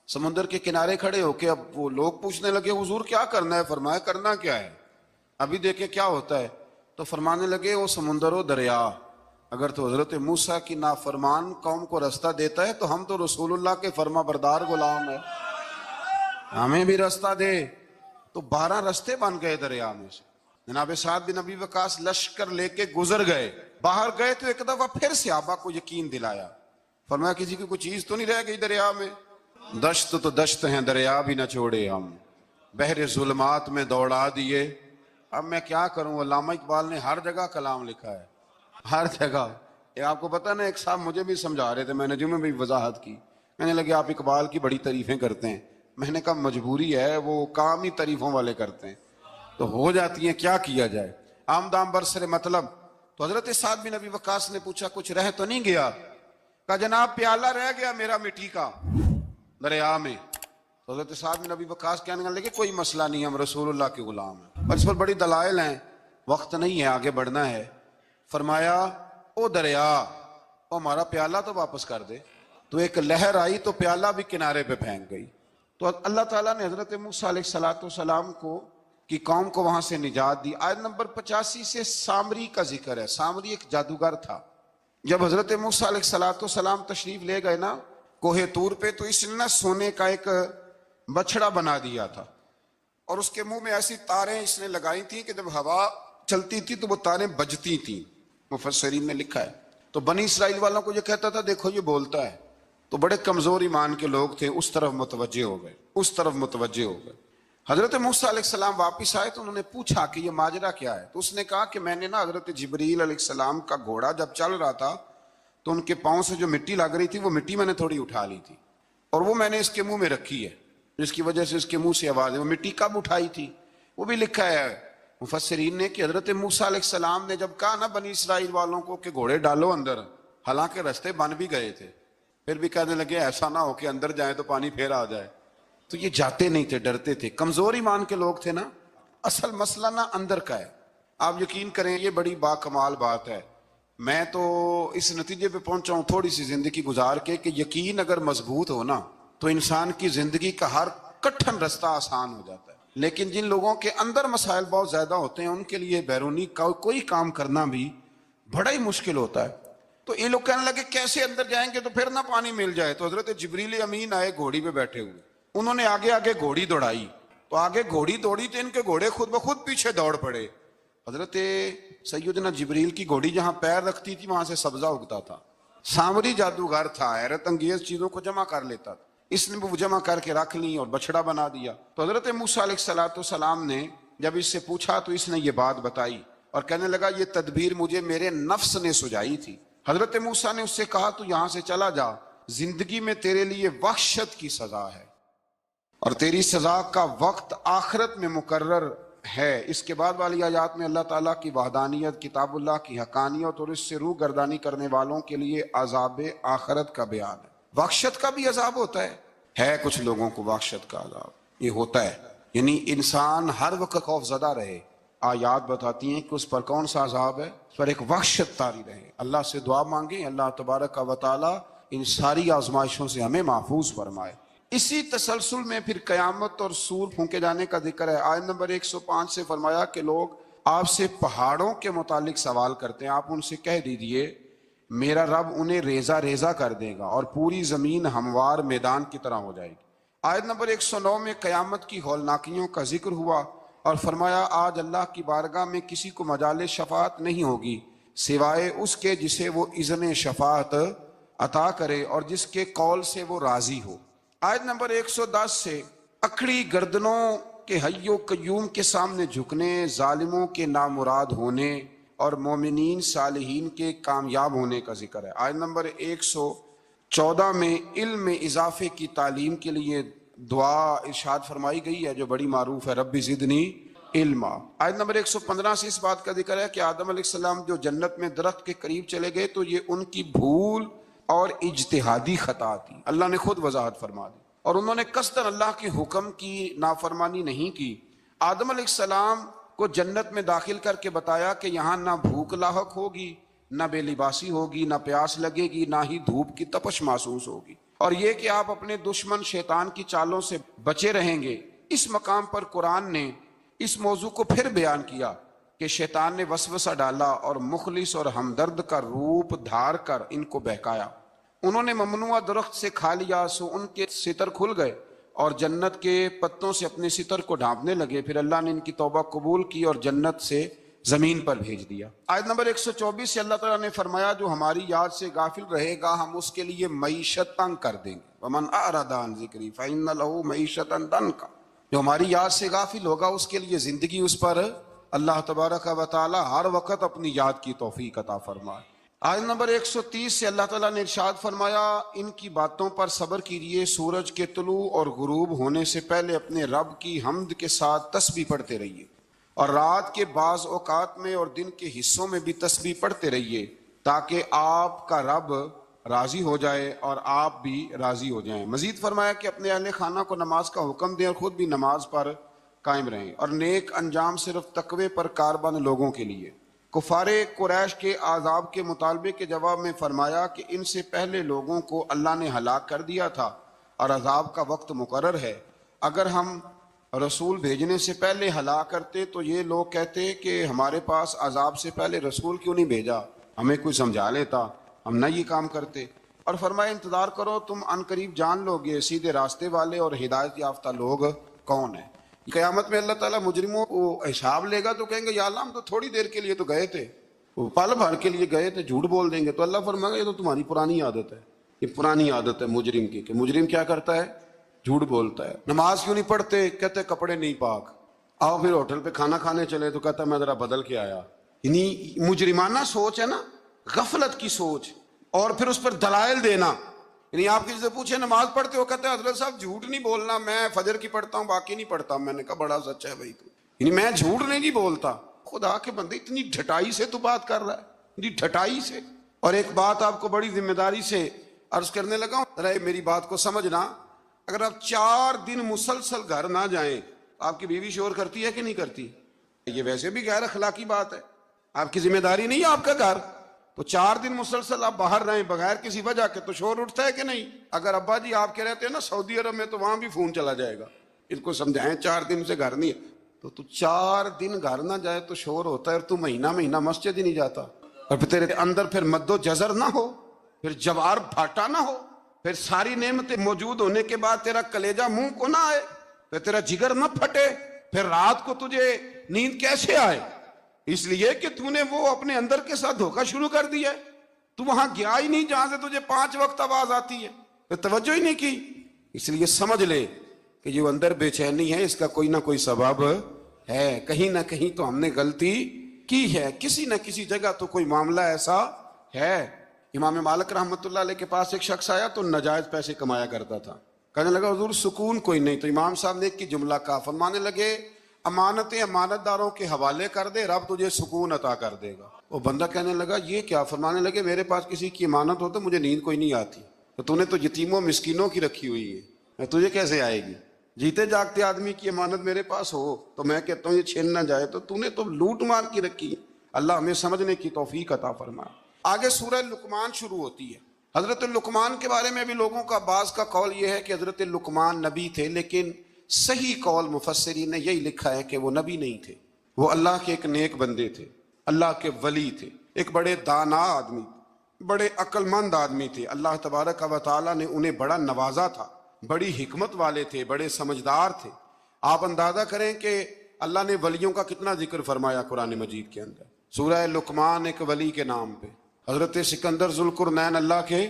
سمندر کے کنارے کھڑے ہو کے اب وہ لوگ پوچھنے لگے حضور کیا کرنا ہے. فرمایا کرنا کیا ہے, ابھی دیکھیں کیا ہوتا ہے. تو فرمانے لگے وہ سمندر و دریا اگر تو حضرت موسیٰ کی نافرمان قوم کو رستہ دیتا ہے تو ہم تو رسول اللہ کے فرما بردار غلام ہیں, ہمیں بھی رستہ دے. تو 12 رستے بن گئے دریا میں سے. جناب سعد بن ابی وقاص لشکر لے کے گزر گئے, باہر گئے تو ایک دفعہ پھر صحابہ کو یقین دلایا. فرمایا کسی کی کوئی چیز تو نہیں رہ گئی دریا میں. دشت تو دشت ہیں دریا بھی نہ چھوڑے ہم, بحر ظلمات میں دوڑا دیے۔ اب میں کیا کروں، علامہ اقبال نے ہر جگہ کلام لکھا ہے، ہر جگہ۔ یہ آپ کو پتہ نا، ایک صاحب مجھے بھی سمجھا رہے تھے، میں نے جمعے میں بھی وضاحت کی، کہنے لگے آپ اقبال کی بڑی تعریفیں کرتے ہیں۔ میں نے کہا مجبوری ہے، وہ کام ہی تعریفوں والے کرتے ہیں تو ہو جاتی ہیں، کیا کیا جائے۔ آمدام برسر مطلب۔ تو حضرت سعد بن ابی وقاص نے پوچھا کچھ رہ تو نہیں گیا؟ کہا جناب پیالہ رہ گیا میرا مٹی کا دریا میں۔ تو حضرت سعد بن ابی وقاص کہنے لگے کوئی مسئلہ نہیں، ہم رسول اللہ کے غلام ہیں، اور اس پر بڑی دلائل ہیں، وقت نہیں ہے، آگے بڑھنا ہے۔ فرمایا او دریا، او ہمارا پیالہ تو واپس کر دے۔ تو ایک لہر آئی تو پیالہ بھی کنارے پہ پھینک گئی۔ تو اللہ تعالیٰ نے حضرت موسیٰ علیہ السلام کو کی قوم کو وہاں سے نجات دی۔ آیت نمبر 85 سے سامری کا ذکر ہے۔ سامری ایک جادوگر تھا۔ جب حضرت موسیٰ علیہ السلام تشریف لے گئے نا کوہ طور پہ، تو اس نے نا سونے کا ایک بچڑا بنا دیا تھا، اور اس کے منہ میں ایسی تاریں اس نے لگائی تھیں کہ جب ہوا چلتی تھی تو وہ تاریں بجتی تھیں، مفسرین نے لکھا ہے۔ تو بنی اسرائیل والوں کو یہ کہتا تھا دیکھو یہ بولتا ہے، تو بڑے کمزور ایمان کے لوگ تھے، اس طرف متوجہ ہو گئے، اس طرف متوجہ ہو گئے۔ حضرت موسیٰ علیہ السلام واپس آئے تو انہوں نے پوچھا کہ یہ ماجرا کیا ہے؟ تو اس نے کہا کہ میں نے نا حضرت جبریل علیہ السلام کا گھوڑا جب چل رہا تھا تو ان کے پاؤں سے جو مٹی لگ رہی تھی وہ مٹی میں نے تھوڑی اٹھا لی تھی، اور وہ میں نے اس کے منہ میں رکھی ہے، جس کی وجہ سے اس کے منہ سے آواز ہے۔ وہ مٹی کب اٹھائی تھی وہ بھی لکھا ہے مفسرین نے کہ حضرت موسیٰ علیہ السلام نے جب کہا نا بنی اسرائیل والوں کو کہ گھوڑے ڈالو اندر، حالانکہ رستے بن بھی گئے تھے، پھر بھی کہنے لگے ایسا نہ ہو کہ اندر جائیں تو پانی پھر آ جائے۔ تو یہ جاتے نہیں تھے، ڈرتے تھے، کمزور ایمان کے لوگ تھے نا۔ اصل مسئلہ نا اندر کا ہے، آپ یقین کریں یہ بڑی باکمال بات ہے۔ میں تو اس نتیجے پہ پہنچا ہوں تھوڑی سی زندگی گزار کے کہ یقین اگر مضبوط ہو نا تو انسان کی زندگی کا ہر کٹھن رستہ آسان ہو جاتا ہے۔ لیکن جن لوگوں کے اندر مسائل بہت زیادہ ہوتے ہیں ان کے لیے بیرونی کوئی کام کرنا بھی بڑا ہی مشکل ہوتا ہے۔ تو یہ لوگ کہنے لگے کیسے اندر جائیں گے تو پھر نہ پانی مل جائے۔ تو حضرت جبریل امین آئے گھوڑی پہ بیٹھے ہوئے، انہوں نے آگے آگے گھوڑی دوڑائی، تو آگے گھوڑی دوڑی تو ان کے گھوڑے خود بخود پیچھے دوڑ پڑے۔ حضرت سیدنا جبریل کی گھوڑی جہاں پیر رکھتی تھی وہاں سے سبزہ اگتا تھا۔ سامری جادوگر تھا، حیرت انگیز چیزوں کو جمع کر لیتا تھا، اس نے وہ جمع کر کے رکھ لی اور بچڑا بنا دیا۔ تو حضرت موسیٰ علیہ السلام نے جب اس سے پوچھا تو اس نے یہ بات بتائی اور کہنے لگا یہ تدبیر مجھے میرے نفس نے سجائی تھی۔ حضرت موسیٰ نے اس سے کہا تو یہاں سے چلا جا، زندگی میں تیرے لیے وحشت کی سزا ہے اور تیری سزا کا وقت آخرت میں مقرر ہے۔ اس کے بعد والی آیات میں اللہ تعالیٰ کی وحدانیت، کتاب اللہ کی حقانیت اور اس سے روح گردانی کرنے والوں کے لیے عذاب آخرت کا بیان ہے۔ وحشت کا بھی عذاب ہوتا ہے کچھ لوگوں کو وحشت کا عذاب یہ ہوتا ہے، یعنی انسان ہر وقت خوف زدہ رہے۔ آیات بتاتی ہیں کہ اس پر کون سا عذاب ہے، اس پر ایک وحشت طاری رہے۔ اللہ سے دعا مانگیں اللہ تبارک و تعالی ان ساری آزمائشوں سے ہمیں محفوظ فرمائے۔ اسی تسلسل میں پھر قیامت اور سور پھونکے جانے کا ذکر ہے۔ آیت نمبر 105 سے فرمایا کہ لوگ آپ سے پہاڑوں کے متعلق سوال کرتے ہیں، آپ ان سے کہہ دیجئے میرا رب انہیں ریزہ ریزہ کر دے گا اور پوری زمین ہموار میدان کی طرح ہو جائے گی۔ آیت نمبر 109 میں قیامت کی ہولناکیوں کا ذکر ہوا اور فرمایا آج اللہ کی بارگاہ میں کسی کو مجال شفاعت نہیں ہوگی سوائے اس کے جسے وہ اذن شفاعت عطا کرے اور جس کے قول سے وہ راضی ہو۔ آیت نمبر 110 سے اکڑی گردنوں کے حی و قیوم کے سامنے جھکنے، ظالموں کے نامراد ہونے اور مومنین صالحین کے کامیاب ہونے کا ذکر ہے۔ آیت نمبر 114 میں علم میں اضافے کی تعلیم کے لیے دعا ارشاد فرمائی گئی ہے جو بڑی معروف ہے، رب زدنی علما۔ آیت نمبر 115 سے اس بات کا ذکر ہے کہ آدم علیہ السلام جو جنت میں درخت کے قریب چلے گئے تو یہ ان کی بھول اور اجتہادی خطا تھی، اللہ نے خود وضاحت فرما دی، اور انہوں نے قصداً اللہ کے حکم کی نافرمانی نہیں کی۔ آدم علیہ السلام کو جنت میں داخل کر کے بتایا کہ یہاں نہ بھوک لاحق ہوگی، نہ بے لباسی ہوگی، نہ پیاس لگے گی، نہ ہی دھوپ کی تپش محسوس ہوگی، اور یہ کہ آپ اپنے دشمن شیطان کی چالوں سے بچے رہیں گے۔ اس مقام پر قرآن نے اس موضوع کو پھر بیان کیا کہ شیطان نے وسوسہ ڈالا اور مخلص اور ہمدرد کا روپ دھار کر ان کو بہکایا۔ انہوں نے ممنوع درخت سے کھا لیا سو ان کے ستر کھل گئے اور جنت کے پتوں سے اپنے ستر کو ڈھانپنے لگے، پھر اللہ نے ان کی توبہ قبول کی اور جنت سے زمین پر بھیج دیا۔ آیت نمبر 124 سے اللہ تعالیٰ نے فرمایا جو ہماری یاد سے غافل رہے گا ہم اس کے لیے معیشت تنگ کر دیں گے، وَمَنْ أَعْرَضَ عَنْ ذِكْرِي فَإِنَّ لَهُ مَعِيشَةً ضَنْكًا۔ جو ہماری یاد سے غافل ہوگا اس کے لیے زندگی اس پر اللہ تبارک و تعالی ہر وقت اپنی یاد کی توفیق عطا فرمائے۔ آیت نمبر 130 سے اللہ تعالیٰ نے ارشاد فرمایا ان کی باتوں پر صبر کیجیے، سورج کے طلوع اور غروب ہونے سے پہلے اپنے رب کی حمد کے ساتھ تسبیح پڑھتے رہیے، اور رات کے بعض اوقات میں اور دن کے حصوں میں بھی تسبیح پڑھتے رہیے، تاکہ آپ کا رب راضی ہو جائے اور آپ بھی راضی ہو جائیں۔ مزید فرمایا کہ اپنے اہل خانہ کو نماز کا حکم دیں اور خود بھی نماز پر قائم رہیں، اور نیک انجام صرف تقوی پر کاربند لوگوں کے لیے۔ کفار قریش کے عذاب کے مطالبے کے جواب میں فرمایا کہ ان سے پہلے لوگوں کو اللہ نے ہلاک کر دیا تھا اور عذاب کا وقت مقرر ہے، اگر ہم رسول بھیجنے سے پہلے ہلاک کرتے تو یہ لوگ کہتے کہ ہمارے پاس عذاب سے پہلے رسول کیوں نہیں بھیجا، ہمیں کوئی سمجھا لیتا، ہم نہ یہ کام کرتے۔ اور فرمایا انتظار کرو، تم ان قریب جان لو گے سیدھے راستے والے اور ہدایت یافتہ لوگ کون ہیں۔ قیامت میں اللہ تعالیٰ مجرموں کو حساب لے گا تو کہیں گے یا اللہ ہم تو تھوڑی دیر کے لیے تو گئے تھے، وہ پل بھر کے لیے گئے تھے، جھوٹ بول دیں گے تو اللہ فرمائے گا یہ تو تمہاری پرانی عادت ہے، یہ پرانی عادت ہے مجرم کی، کہ مجرم کیا کرتا ہے، جھوٹ بولتا ہے۔ نماز کیوں نہیں پڑھتے، کہتے کپڑے نہیں پاک۔ آؤ پھر ہوٹل پہ کھانا کھانے چلے تو کہتا میں ذرا بدل کے آیا۔ یعنی مجرمانہ سوچ ہے نا، غفلت کی سوچ، اور پھر اس پر دلائل دینا۔ یعنی آپ کسی سے پوچھے نماز پڑھتے ہو، کہتے ہیں حضرت صاحب جھوٹ نہیں بولنا، میں فجر کی پڑھتا ہوں باقی نہیں پڑھتا۔ میں نے کہا بڑا سچ ہے بھائی تو، یعنی میں جھوٹ نہیں بولتا۔ خدا کے بندے اتنی ڈھٹائی سے تو بات کر رہا ہے، اتنی ڈھٹائی سے۔ اور ایک بات آپ کو بڑی ذمہ داری سے عرض کرنے لگا ہوں، ذرا میری بات کو سمجھنا، اگر آپ 4 دن مسلسل گھر نہ جائیں، آپ کی بیوی شور کرتی ہے کہ نہیں کرتی؟ یہ ویسے بھی غیر اخلاقی بات ہے، آپ کی ذمہ داری نہیں ہے آپ کا گھر، تو 4 دن مسلسل آپ باہر رہیں بغیر کسی وجہ کے تو شور اٹھتا ہے کہ نہیں؟ اگر ابا جی آپ کے رہتے ہیں نا سعودی عرب میں تو وہاں بھی فون چلا جائے گا، اس کو سمجھائیں 4 دن سے گھر نہیں ہے تو 4 دن گھر نہ جائے تو شور ہوتا ہے، اور تو مہینہ مہینہ مسجد ہی نہیں جاتا، اور پھر تیرے اندر پھر مد و جزر نہ ہو، پھر جوار بھاٹا نہ ہو، پھر ساری نعمتیں موجود ہونے کے بعد تیرا کلیجہ منہ کو نہ آئے، پھر تیرا جگر نہ پھٹے، پھر رات کو تجھے نیند کیسے آئے؟ اس لیے کہ تو نے وہ اپنے اندر کے ساتھ دھوکہ شروع کر دیا ہے، تو وہاں گیا ہی نہیں جہاں سے تجھے 5 وقت آواز آتی ہے، پھر توجہ ہی نہیں کی۔ اس لیے سمجھ لے کہ جو اندر بے چینی ہے اس کا کوئی نہ کوئی سبب ہے، کہیں نہ کہیں تو ہم نے غلطی کی ہے، کسی نہ کسی جگہ تو کوئی معاملہ ایسا ہے۔ امام مالک رحمۃ اللہ علیہ کے پاس ایک شخص آیا تو ناجائز پیسے کمایا کرتا تھا، کہنے لگا حضور سکون کوئی نہیں، تو امام صاحب نے ایک کی جملہ کہا، فرمانے لگے امانتیں امانت داروں کے حوالے کر دے، رب تجھے سکون عطا کر دے گا۔ وہ بندہ کہنے لگا یہ کیا؟ فرمانے لگے میرے پاس کسی کی امانت ہو تو مجھے نیند کوئی نہیں آتی، تو نے تو یتیموں مسکینوں کی رکھی ہوئی ہے، تجھے کیسے آئے گی؟ جیتے جاگتے آدمی کی امانت میرے پاس ہو تو میں کہتا ہوں یہ چھین نہ جائے، تو نے تو لوٹ مار کی رکھی۔ اللہ ہمیں سمجھنے کی توفیق عطا فرمائے۔ آگے سورہ لقمان شروع ہوتی ہے۔ حضرت لقمان کے بارے میں بھی لوگوں کا بعض کا قول یہ ہے کہ حضرت لقمان نبی تھے، لیکن صحیح قول مفسرین نے یہی لکھا ہے کہ وہ نبی نہیں تھے، وہ اللہ کے ایک نیک بندے تھے، اللہ کے ولی تھے، ایک بڑے دانا آدمی، بڑے عقل مند آدمی تھے۔ اللہ تبارک و تعالیٰ نے انہیں بڑا نوازا تھا، بڑی حکمت والے تھے، بڑے سمجھدار تھے۔ آپ اندازہ کریں کہ اللہ نے ولیوں کا کتنا ذکر فرمایا قرآن مجید کے اندر۔ سورہ لقمان ایک ولی کے نام پہ، حضرت سکندر ذوالقرنین اللہ کے،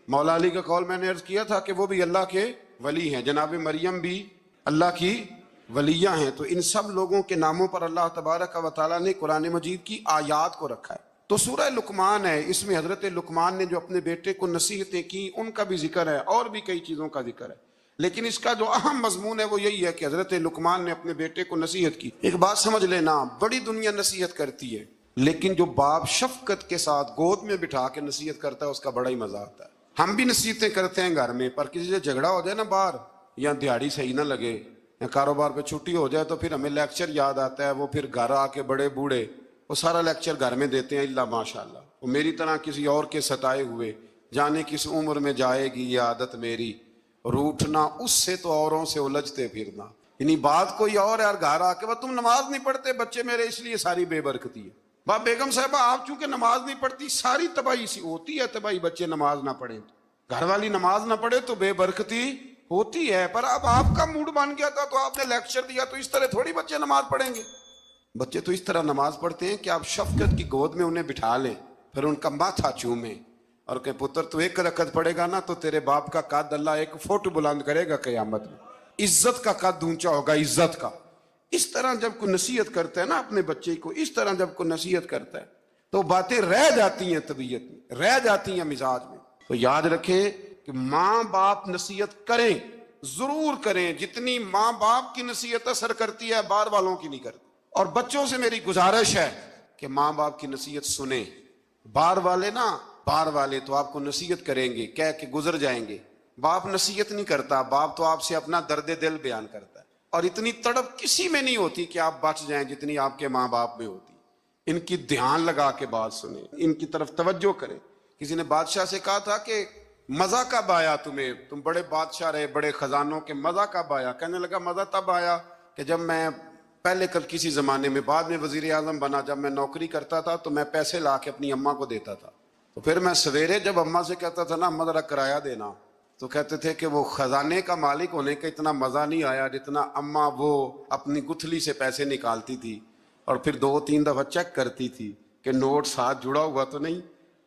مولا علی کا قول میں نے عرض کیا تھا کہ وہ بھی اللہ کے ولی ہیں، جناب مریم بھی اللہ کی ولیہ ہیں۔ تو ان سب لوگوں کے ناموں پر اللہ تبارک و تعالیٰ نے قرآن مجید کی آیات کو رکھا ہے۔ تو سورہ لقمان ہے، اس میں حضرت لقمان نے جو اپنے بیٹے کو نصیحتیں کی ان کا بھی ذکر ہے، اور بھی کئی چیزوں کا ذکر ہے، لیکن اس کا جو اہم مضمون ہے وہ یہی ہے کہ حضرت لقمان نے اپنے بیٹے کو نصیحت کی۔ ایک بات سمجھ لینا، بڑی دنیا نصیحت کرتی ہے، لیکن جو باپ شفقت کے ساتھ گود میں بٹھا کے نصیحت کرتا ہے اس کا بڑا ہی مزہ آتا ہے۔ ہم بھی نصیحتیں کرتے ہیں گھر میں، پر کسی سے جھگڑا ہو جائے نا باہر، یا دیہڑی صحیح نہ لگے، یا کاروبار پہ چھٹی ہو جائے تو پھر ہمیں لیکچر یاد آتا ہے، وہ پھر گھر آ کے بڑے بوڑھے وہ سارا لیکچر گھر میں دیتے ہیں، اللہ ماشاء اللہ وہ میری طرح کسی اور کے ستائے ہوئے، جانے کس عمر میں جائے گی یہ عادت میری، روٹھنا اس سے تو اوروں سے الجھتے پھرنا۔ یعنی بات کوئی اور ہے، اور گھر آ کے وہ تم نماز نہیں پڑھتے بچے میرے اس لیے ساری بے برکتی ہے۔ باپ بیگم صاحبہ آپ چونکہ نماز نہیں پڑھتی ساری تباہی سی ہوتی ہے، تباہی بچے نماز نہ پڑھیں تو، گھر والی نماز نہ پڑھے تو بے برکتی ہوتی ہے۔ پر اب آپ کا موڈ بن گیا تھا تو آپ نے لیکچر دیا، تو اس طرح تھوڑی بچے نماز پڑھیں گے۔ بچے تو اس طرح نماز پڑھتے ہیں کہ آپ شفقت کی گود میں انہیں بٹھا لیں، پھر ان کا ماتھا چومیں اور کہ پتر تو 1 رکعت پڑھے گا نا تو تیرے باپ کا قد اللہ 1 فٹ بلند کرے گا قیامت میں۔ عزت کا قد اونچا ہوگا، عزت کا۔ اس طرح جب کوئی نصیحت کرتا ہے نا اپنے بچے کو، اس طرح جب کوئی نصیحت کرتا ہے تو باتیں رہ جاتی ہیں طبیعت میں، رہ جاتی ہیں مزاج میں۔ تو یاد رکھیں کہ ماں باپ نصیحت کریں، ضرور کریں، جتنی ماں باپ کی نصیحت اثر کرتی ہے باہر والوں کی نہیں کرتی۔ اور بچوں سے میری گزارش ہے کہ ماں باپ کی نصیحت سنیں۔ باہر والے تو آپ کو نصیحت کریں گے، کہہ کے گزر جائیں گے۔ باپ نصیحت نہیں کرتا، باپ تو آپ سے اپنا درد دل بیان کرتا ہے۔ اور اتنی تڑپ کسی میں نہیں ہوتی کہ آپ بچ جائیں جتنی آپ کے ماں باپ میں ہوتی۔ ان کی دھیان لگا کے بات سنیں، ان کی طرف توجہ کریں۔ کسی نے بادشاہ سے کہا تھا کہ مزہ کب آیا تمہیں، تم بڑے بادشاہ رہے، بڑے خزانوں کے، مزہ کب آیا؟ کہنے لگا مزہ تب آیا کہ جب میں پہلے کسی زمانے میں، بعد میں وزیر اعظم بنا، جب میں نوکری کرتا تھا تو میں پیسے لا کے اپنی اماں کو دیتا تھا، تو پھر میں سویرے جب اماں سے کہتا تھا نا اماں ذرا کرایہ دینا، تو کہتے تھے کہ وہ خزانے کا مالک ہونے کا اتنا مزہ نہیں آیا جتنا اماں وہ اپنی گتھلی سے پیسے نکالتی تھی اور پھر 2-3 دفعہ چیک کرتی تھی کہ نوٹ ساتھ جڑا ہوا تو نہیں،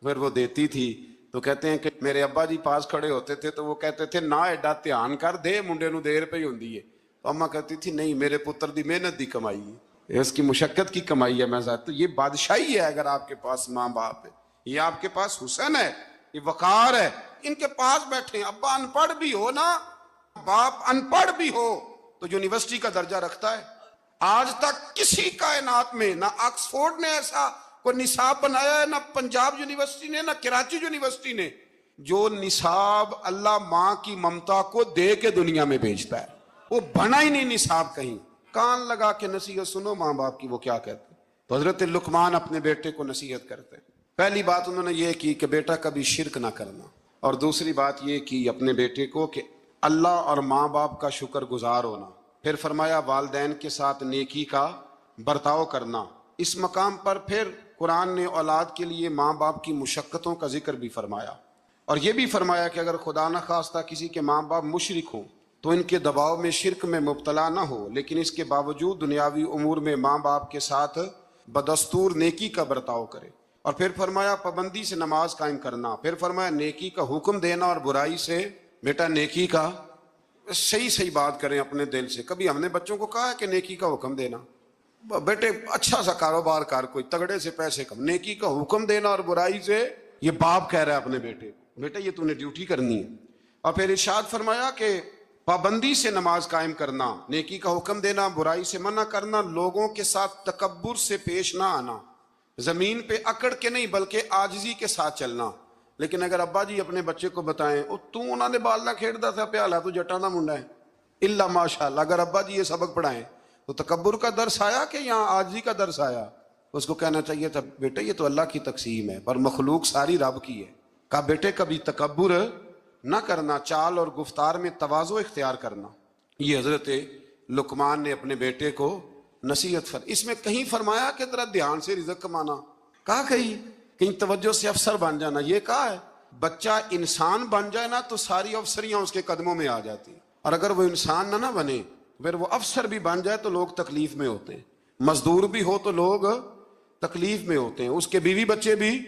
پھر وہ دیتی تھی۔ تو کہتے ہیں کہ میرے ابا جی پاس کھڑے ہوتے تھے تو وہ کہتے تھے نہ ایڈا دھیان کر دے، منڈے نو دیر پہ ہی ہوندی ہے۔ تو اماں کہتی تھی نہیں، میرے پتر دی محنت دی کمائی ہے، اس کی مشقت کی کمائی ہے۔ میں تو یہ بادشاہی ہے اگر آپ کے پاس ماں باپ ہے، یہ آپ کے پاس حسن ہے، یہ وقار ہے۔ ان کے پاس بیٹھے، ابا ان پڑھ بھی ہو نا، باپ ان پڑھ بھی ہو تو یونیورسٹی کا درجہ رکھتا ہے۔ آج تک کسی کائنات میں نہ آکسفورڈ نے ایسا کوئی نصاب بنایا ہے، نہ پنجاب یونیورسٹی نے، نہ کراچی یونیورسٹی نے، جو نصاب اللہ ماں کی ممتا کو دے کے دنیا میں بھیجتا ہے۔ وہ بنا ہی نہیں نصاب کہیں۔ کان لگا کے نصیحت سنو ماں باپ کی، وہ کیا کہتے ہیں۔ تو حضرت لقمان اپنے بیٹے کو نصیحت کرتے ہیں۔ پہلی بات انہوں نے یہ کی کہ بیٹا کبھی شرک نہ کرنا، اور دوسری بات یہ کی اپنے بیٹے کو کہ اللہ اور ماں باپ کا شکر گزار ہونا۔ پھر فرمایا والدین کے ساتھ نیکی کا برتاؤ کرنا۔ اس مقام پر پھر قرآن نے اولاد کے لیے ماں باپ کی مشقتوں کا ذکر بھی فرمایا، اور یہ بھی فرمایا کہ اگر خدا نہ خواستہ کسی کے ماں باپ مشرک ہوں تو ان کے دباؤ میں شرک میں مبتلا نہ ہو، لیکن اس کے باوجود دنیاوی امور میں ماں باپ کے ساتھ بدستور نیکی کا برتاؤ کرے۔ اور پھر فرمایا پابندی سے نماز قائم کرنا۔ پھر فرمایا نیکی کا حکم دینا اور برائی سے، بیٹا نیکی کا صحیح بات کریں اپنے دل سے۔ کبھی ہم نے بچوں کو کہا ہے کہ نیکی کا حکم دینا؟ بیٹے اچھا سا کاروبار کر، کوئی تگڑے سے پیسے کم، نیکی کا حکم دینا اور برائی سے، یہ باپ کہہ رہا ہے اپنے بیٹے کو، بیٹا یہ تو نے ڈیوٹی کرنی ہے۔ اور پھر ارشاد فرمایا کہ پابندی سے نماز قائم کرنا، نیکی کا حکم دینا، برائی سے منع کرنا، لوگوں کے ساتھ تکبر سے پیش نہ آنا، زمین پہ اکڑ کے نہیں بلکہ عاجزی کے ساتھ چلنا۔ لیکن اگر ابا جی اپنے بچے کو بتائیں تو انہوں نے بال نہ کھیڑتا تھا پیالہ تو جٹا نہ منڈا ہے، اللہ ماشاء اللہ، اگر ابا جی یہ سبق پڑھائیں تو تکبر کا درس آیا کہ یہاں عاجزی کا درس آیا؟ اس کو کہنا چاہیے تھا بیٹا یہ تو اللہ کی تقسیم ہے، پر مخلوق ساری رب کی ہے۔ کہا بیٹے کبھی تکبر نہ کرنا، چال اور گفتار میں تواضع اختیار کرنا۔ یہ حضرت لقمان نے اپنے بیٹے کو نصیحت اس میں کہیں فرمایا کہ ذرا دھیان سے رزق کمانا، کہا کہیں توجہ سے افسر بن جانا، یہ کہا ہے بچہ انسان بن جائے نا تو ساری افسریاں اس کے قدموں میں آ جاتی، اور اگر وہ انسان نہ بنے پھر وہ افسر بھی بن جائے تو لوگ تکلیف میں ہوتے ہیں، مزدور بھی ہو تو لوگ تکلیف میں ہوتے ہیں، اس کے بیوی بچے بھی،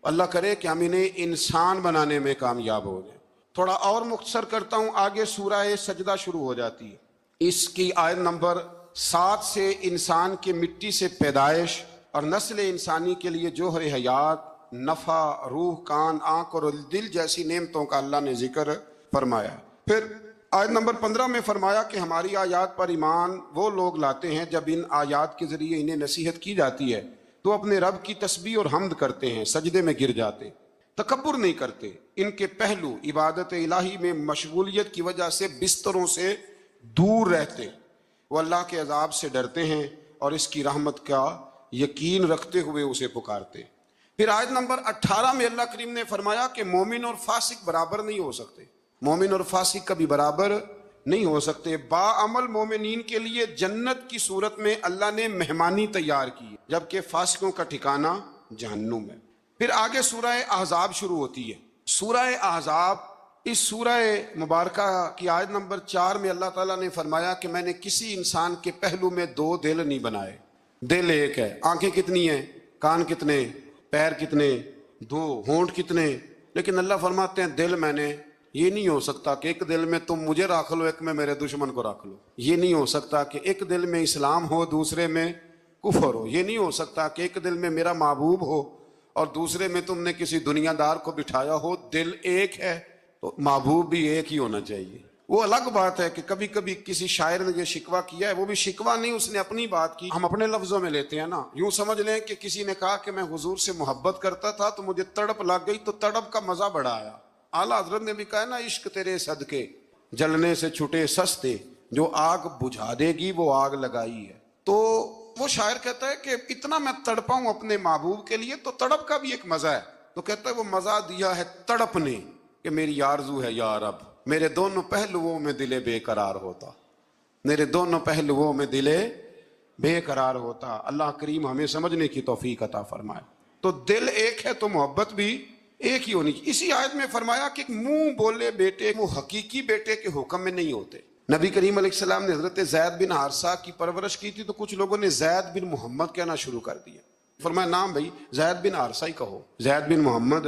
اللہ کرے کہ ہم انہیں انسان بنانے میں کامیاب ہو جائیں۔ تھوڑا اور مختصر کرتا ہوں، آگے سورہ سجدہ شروع ہو جاتی ہے، اس کی آیت نمبر 7 سے انسان کے مٹی سے پیدائش اور نسل انسانی کے لیے جوہر حیات، نفع، روح، کان، آنکھ اور دل جیسی نعمتوں کا اللہ نے ذکر فرمایا۔ پھر آیت نمبر 15 میں فرمایا کہ ہماری آیات پر ایمان وہ لوگ لاتے ہیں جب ان آیات کے ذریعے انہیں نصیحت کی جاتی ہے تو اپنے رب کی تسبیح اور حمد کرتے ہیں، سجدے میں گر جاتے، تکبر نہیں کرتے۔ ان کے پہلو عبادت الہی میں مشغولیت کی وجہ سے بستروں سے دور رہتے، وہ اللہ کے عذاب سے ڈرتے ہیں اور اس کی رحمت کا یقین رکھتے ہوئے اسے پکارتے۔ پھر آیت نمبر 18 میں اللہ کریم نے فرمایا کہ مومن اور فاسق برابر نہیں ہو سکتے، مومن اور فاسق کبھی برابر نہیں ہو سکتے۔ باعمل مومنین کے لیے جنت کی صورت میں اللہ نے مہمانی تیار کی، جبکہ فاسقوں کا ٹھکانہ جہنم ہے۔ پھر آگے سورہ احزاب شروع ہوتی ہے۔ سورہ احزاب، اس سورہ مبارکہ کی آیت نمبر 4 میں اللہ تعالیٰ نے فرمایا کہ میں نے کسی انسان کے پہلو میں 2 دل نہیں بنائے، دل ایک ہے، آنکھیں کتنی ہیں، کان کتنے، پیر کتنے، 2 ہونٹ کتنے، لیکن اللہ فرماتے ہیں دل میں نے یہ نہیں ہو سکتا کہ ایک دل میں تم مجھے رکھ لو، ایک میں میرے دشمن کو رکھ لو. یہ نہیں ہو سکتا کہ ایک دل میں اسلام ہو دوسرے میں کفر ہو. یہ نہیں ہو سکتا کہ ایک دل میں میرا محبوب ہو اور دوسرے میں تم نے کسی دنیا دار کو بٹھایا ہو. دل ایک ہے تو محبوب بھی ایک ہی ہونا چاہیے. وہ الگ بات ہے کہ کبھی کبھی کسی شاعر نے یہ شکوہ کیا ہے، وہ بھی شکوہ نہیں، اس نے اپنی بات کی. ہم اپنے لفظوں میں لیتے ہیں نا. یوں سمجھ لیں کہ کسی نے کہا کہ میں حضور سے محبت کرتا تھا تو مجھے تڑپ لگ گئی، تو تڑپ کا مزہ بڑا آیا. اعلیٰ حضرت نے بھی کہا ہے نا، عشق تیرے صدقے جلنے سے چھٹے سستے، جو آگ بجھا دے گی وہ آگ لگائی ہے. تو وہ شاعر کہتا ہے کہ اتنا میں تڑپا ہوں اپنے محبوب کے لیے، تو تڑپ کا بھی ایک مزہ ہے. تو کہتا ہے وہ مزہ دیا ہے تڑپ نے کہ میری آرزو ہے یا رب، میرے دونوں پہلوؤں میں دل بے قرار ہوتا، میرے دونوں پہلوؤں میں دل بے قرار ہوتا. اللہ کریم ہمیں سمجھنے کی توفیق عطا فرمائے. تو دل ایک ہے تو محبت بھی ایک ہی ہونی چاہیے. اسی آیت میں فرمایا کہ منہ بولے بیٹے وہ حقیقی بیٹے کے حکم میں نہیں ہوتے. نبی کریم علیہ السلام نے حضرت زید بن حارثہ کی پرورش کی تھی، تو کچھ لوگوں نے زید بن محمد کہنا شروع کر دیا. فرمایا نام بھائی زید بن حارثہ ہی کہو، زید بن محمد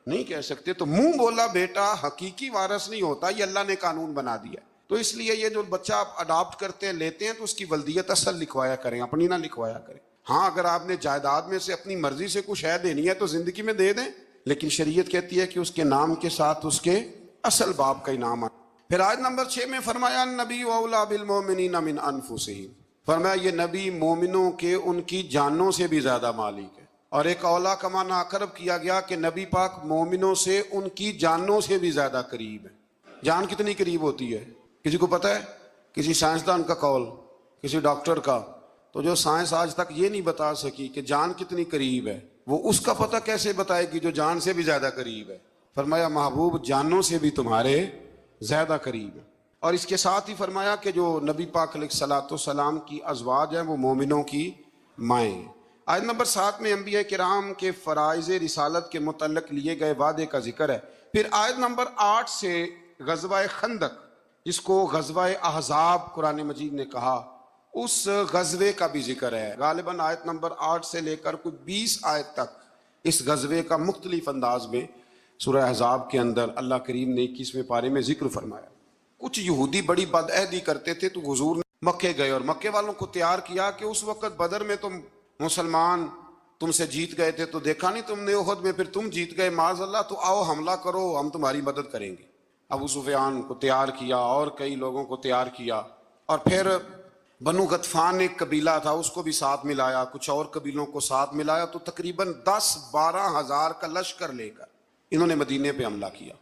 نہیں کہہ سکتے. تو منہ بولا بیٹا حقیقی وارث نہیں ہوتا، یہ اللہ نے قانون بنا دیا. تو اس لیے یہ جو بچہ آپ اڈاپٹ کرتے ہیں لیتے ہیں تو اس کی ولدیت اصل لکھوایا کریں، اپنی نہ لکھوایا کریں. ہاں اگر آپ نے جائیداد میں سے اپنی مرضی سے کچھ ہے دینی ہے تو زندگی میں دے دیں، لیکن شریعت کہتی ہے کہ اس کے نام کے ساتھ اس کے اصل باپ کا انعام آئے. پھر آیت نمبر 6 میں فرمایا نبی اولا بالمؤمنین من انفسہم، فرمایا یہ نبی مومنوں کے ان کی جانوں سے بھی زیادہ مالک ہے. اور ایک اولا کا معنی اقرب کیا گیا کہ نبی پاک مومنوں سے ان کی جانوں سے بھی زیادہ قریب ہے. جان کتنی قریب ہوتی ہے کسی کو پتہ ہے؟ کسی سائنسدان کا قول، کسی ڈاکٹر کا. تو جو سائنس آج تک یہ نہیں بتا سکی کہ جان کتنی قریب ہے، وہ اس کا پتہ کیسے بتائے گی جو جان سے بھی زیادہ قریب ہے. فرمایا محبوب جانوں سے بھی تمہارے زیادہ قریب ہے. اور اس کے ساتھ ہی فرمایا کہ جو نبی پاک علیہ الصلوۃ والسلام کی ازواج ہیں وہ مومنوں کی مائیں ہیں. آیت نمبر 7 میں انبیاء کرام کے فرائض رسالت کے متعلق لیے گئے وعدے کا ذکر ہے. پھر آیت نمبر 8 سے غزوہ خندق، جس کو غزوہ احزاب قرآن مجید نے کہا، اس غزوے کا بھی ذکر ہے. غالباً آیت نمبر 8 سے لے کر کوئی 20 آیت تک اس غزوے کا مختلف انداز میں سورہ احزاب کے اندر اللہ کریم نے 21ویں پارے میں ذکر فرمایا. کچھ یہودی بڑی بدعہدی کرتے تھے، تو حضور نے مکے گئے اور مکے والوں کو تیار کیا کہ اس وقت بدر میں تم مسلمان تم سے جیت گئے تھے، تو دیکھا نہیں تم نے احد میں، پھر تم جیت گئے معاذ اللہ، تو آؤ حملہ کرو، ہم تمہاری مدد کریں گے. ابو سفیان کو تیار کیا اور کئی لوگوں کو تیار کیا، اور پھر بنو غطفان ایک قبیلہ تھا اس کو بھی ساتھ ملایا، کچھ اور قبیلوں کو ساتھ ملایا. تو تقریباً 10-12 ہزار کا لشکر لے کر انہوں نے مدینے پہ حملہ کیا.